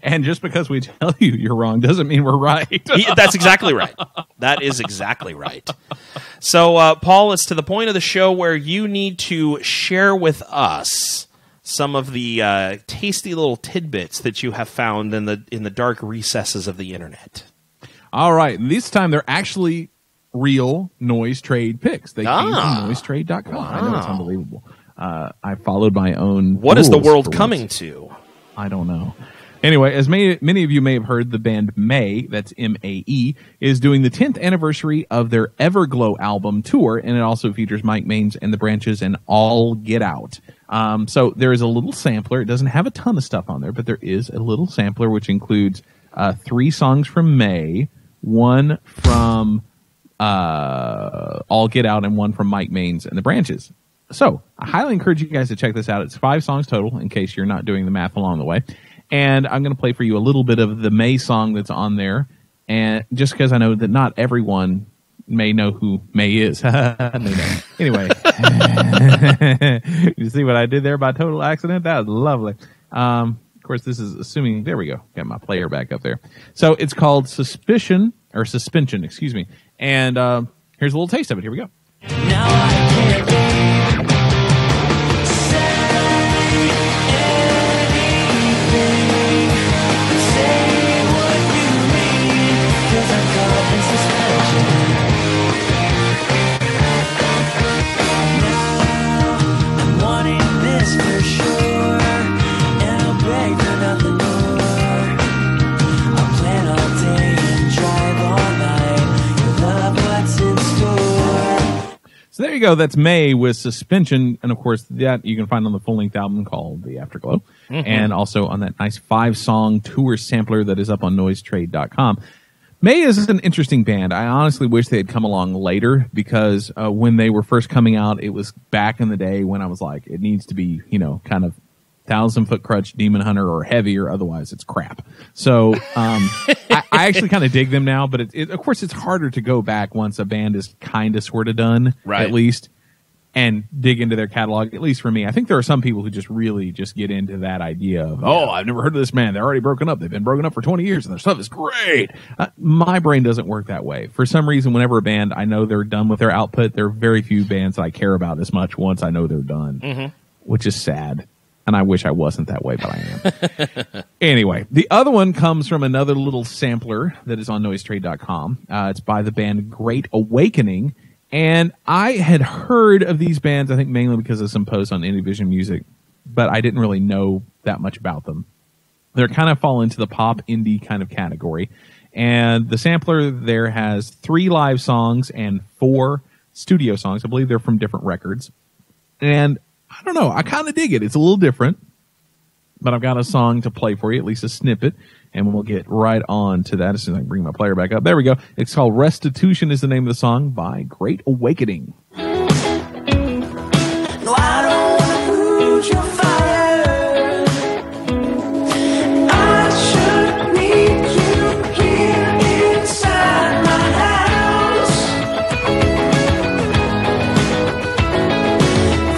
And just because we tell you you're wrong doesn't mean we're right. That's exactly right. That is exactly right. So, Paul, it's to the point of the show where you need to share with us some of the tasty little tidbits that you have found in the dark recesses of the internet. All right. And this time they're actually real noise trade picks. They came from noisetrade.com. Wow. I know, it's unbelievable. I followed my own. What is the world coming to? I don't know. Anyway, as many of you may have heard, the band Mae, that's M-A-E, is doing the 10th anniversary of their Everglow album tour, and it also features Mike Maines and the Branches and All Get Out. So there is a little sampler. It doesn't have a ton of stuff on there, but there is a little sampler which includes 3 songs from Mae, one from All Get Out, and one from Mike Maines and the Branches. So I highly encourage you guys to check this out. It's 5 songs total, in case you're not doing the math along the way. And I'm going to play for you a little bit of the May song that's on there. And just because I know that not everyone may know who May is. Anyway, you see what I did there by total accident? That was lovely. Of course, this is assuming, there we go. Got my player back up there. So it's called Suspension, excuse me. And here's a little taste of it. Here we go. Now I can't say what you mean, 'cause I'm caught in suspension. Now I'm wanting this for sure, and I'll beg for nothing more. I'll plan all day and drive all night. You'll love what's in store. So there you go. That's May with Suspension. And, of course, that you can find on the full-length album called The Afterglow. Mm-hmm. And also on that nice 5-song tour sampler that is up on noisetrade.com. May is an interesting band. I honestly wish they had come along later, because when they were first coming out, it was back in the day when I was like, it needs to be, kind of 1,000-foot crutch Demon Hunter or heavier, otherwise it's crap. So I actually kind of dig them now, but of course it's harder to go back once a band is kind of sort of done, right, at least, and dig into their catalog, at least for me. I think there are some people who just really just get into that idea of, I've never heard of this band. They're already broken up. They've been broken up for 20 years and their stuff is great. My brain doesn't work that way. For some reason, whenever a band, I know they're done with their output, there are very few bands that I care about as much once I know they're done, which is sad. And I wish I wasn't that way, but I am. Anyway, the other one comes from another little sampler that is on noisetrade.com. It's by the band Great Awakening. And I had heard of these bands, I think mainly because of some posts on Indie Vision Music, but I didn't really know that much about them. They're kind of fall into the pop indie kind of category. And the sampler there has 3 live songs and 4 studio songs. I believe they're from different records. And I don't know, I kind of dig it. It's a little different, but I've got a song to play for you, at least a snippet, and we'll get right on to that as soon as I can bring my player back up. There we go. It's called Restitution is the name of the song by Great Awakening. No, I don't want to lose your fire. I should meet you here inside my house.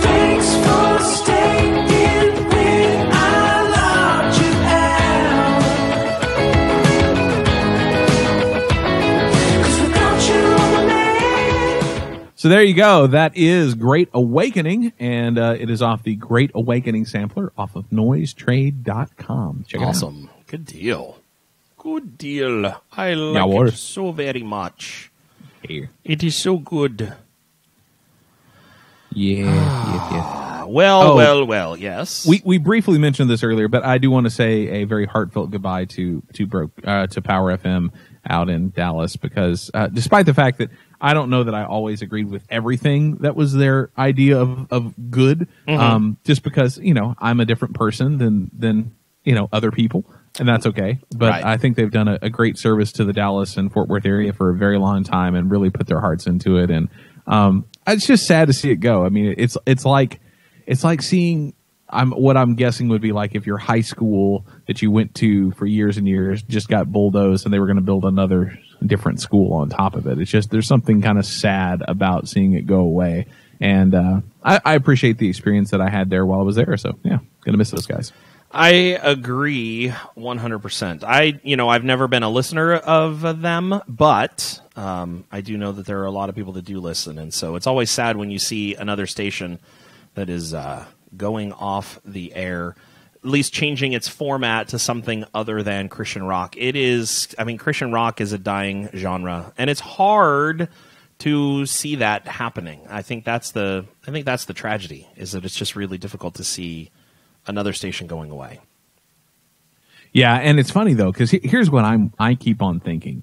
Thanks for staying when I locked you out. 'Cause without you on the man. So there you go. That is Great Awakening, and it is off the Great Awakening sampler off of noisetrade.com. Check it out. Awesome. Good deal. Good deal. I like it so very much. Here. It is so good. Yeah. Well, yes. We briefly mentioned this earlier, but I do want to say a very heartfelt goodbye to Power FM out in Dallas, because despite the fact that I don't know that I always agreed with everything that was their idea of good, just because, I'm a different person than other people, and that's okay. But right. I think they've done a great service to the Dallas and Fort Worth area for a very long time and really put their hearts into it. And it's just sad to see it go. I mean, it's like seeing what I'm guessing would be like if your high school that you went to for years and years just got bulldozed and they were going to build another different school on top of it. It's just, there's something kind of sad about seeing it go away. And I appreciate the experience that I had there while I was there. So yeah, gonna miss those guys. I agree 100%. I've never been a listener of them, but I do know that there are a lot of people that do listen. And so it's always sad when you see another station that is going off the air, at least changing its format to something other than Christian rock. Christian rock is a dying genre, and it's hard to see that happening. I think that's the tragedy, is that it's just really difficult to see another station going away. Yeah, and it's funny though, because here's what I keep on thinking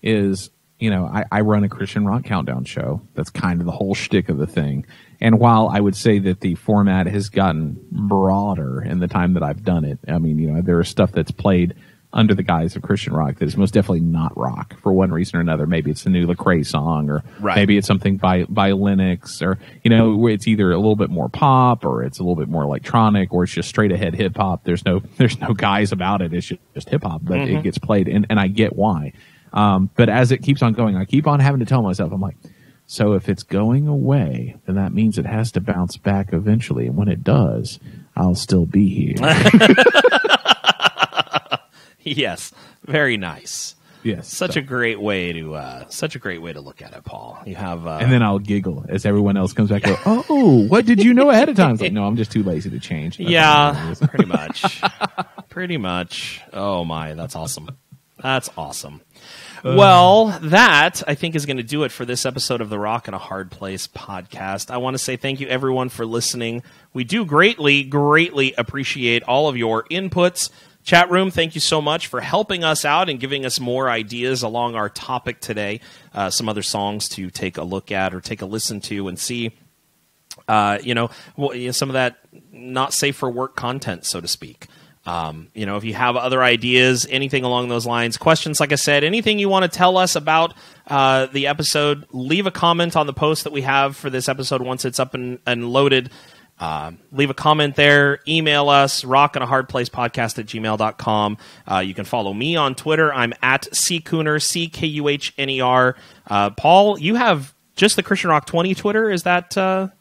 is, I run a Christian rock countdown show. That's kind of the whole shtick of the thing. And while I would say that the format has gotten broader in the time that I've done it, there is stuff that's played under the guise of Christian rock that is most definitely not rock for one reason or another. Maybe it's a new Lecrae song, or maybe it's something by Linux, or where it's either a little bit more pop, or it's a little bit more electronic, or it's just straight ahead hip hop. There's no guise about it. It's just hip hop, but it gets played, and I get why. But as it keeps on going, I keep on having to tell myself, I'm like, so if it's going away, then that means it has to bounce back eventually, and when it does, I'll still be here. Yes, very nice. Yes, such a great way to look at it, Paul. You have, and then I'll giggle as everyone else comes back and go, "Oh, what did you know ahead of time?" It's like, no, I'm just too lazy to change. That's pretty much, pretty much. Oh my, that's awesome. That's awesome. Well, that, I think, is going to do it for this episode of the Rock in a Hard Place podcast. I want to say thank you, everyone, for listening. We do greatly, greatly appreciate all of your inputs. Chat room, thank you so much for helping us out and giving us more ideas along our topic today. Some other songs to take a look at or take a listen to and see, some of that not safe for work content, so to speak. If you have other ideas, anything along those lines, questions, like I said, anything you want to tell us about the episode, leave a comment on the post that we have for this episode once it's up and loaded. Leave a comment there. Email us, rockandahardplacepodcast@gmail.com. You can follow me on Twitter. I'm at @ckuhner, CKUHNER. Paul, you have just the Christian Rock 20 Twitter. Is that... Well,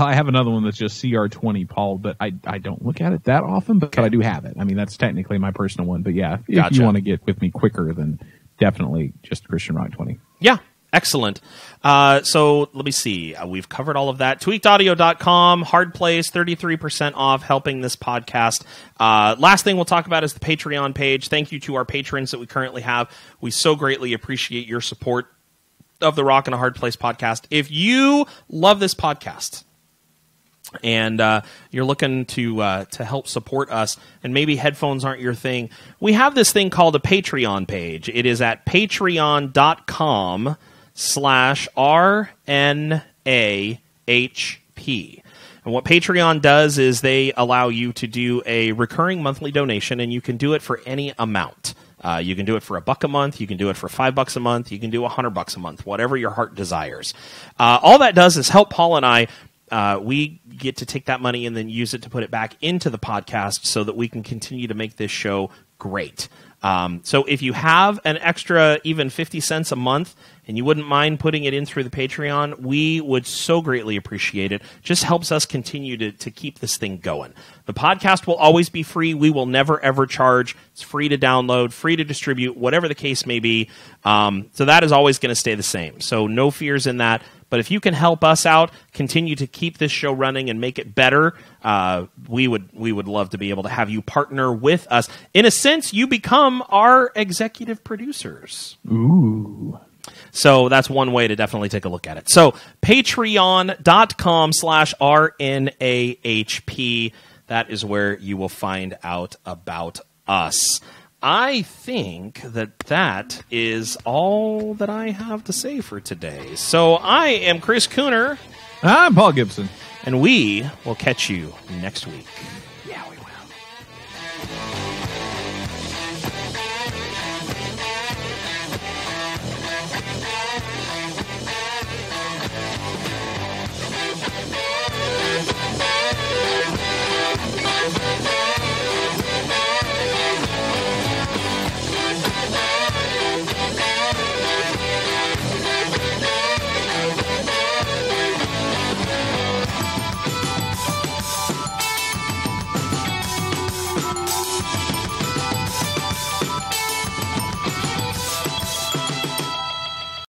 I have another one that's just CR20 Paul, but I don't look at it that often, but I do have it. I mean, that's technically my personal one. But yeah, if you want to get with me quicker, then definitely just Christian Rock 20. Yeah. Excellent. So let me see. We've covered all of that. Tweakedaudio.com, Hard Place, 33% off, helping this podcast. Last thing we'll talk about is the Patreon page. Thank you to our patrons that we currently have. We so greatly appreciate your support of the Rock in a Hard Place podcast. If you love this podcast and you're looking to help support us, and maybe headphones aren't your thing, we have this thing called a Patreon page. It is at patreon.com/RNAHP. And what Patreon does is they allow you to do a recurring monthly donation, and you can do it for any amount. You can do it for $1 a month. You can do it for $5 a month. You can do $100 a month, whatever your heart desires. All that does is help Paul and I. We get to take that money and then use it to put it back into the podcast so that we can continue to make this show great. So if you have an extra even 50 cents a month and you wouldn't mind putting it in through the Patreon, we would so greatly appreciate it. Just helps us continue to keep this thing going. The podcast will always be free. We will never, ever charge. It's free to download, free to distribute, whatever the case may be. So that is always going to stay the same. So no fears in that. But if you can help us out, continue to keep this show running and make it better, we would love to be able to have you partner with us. In a sense, you become our executive producers. Ooh. So that's one way to definitely take a look at it. So patreon.com/RNAHP. That is where you will find out about us. I think that is all that I have to say for today. So I am Chris Cooner. I'm Paul Gibson. And we will catch you next week.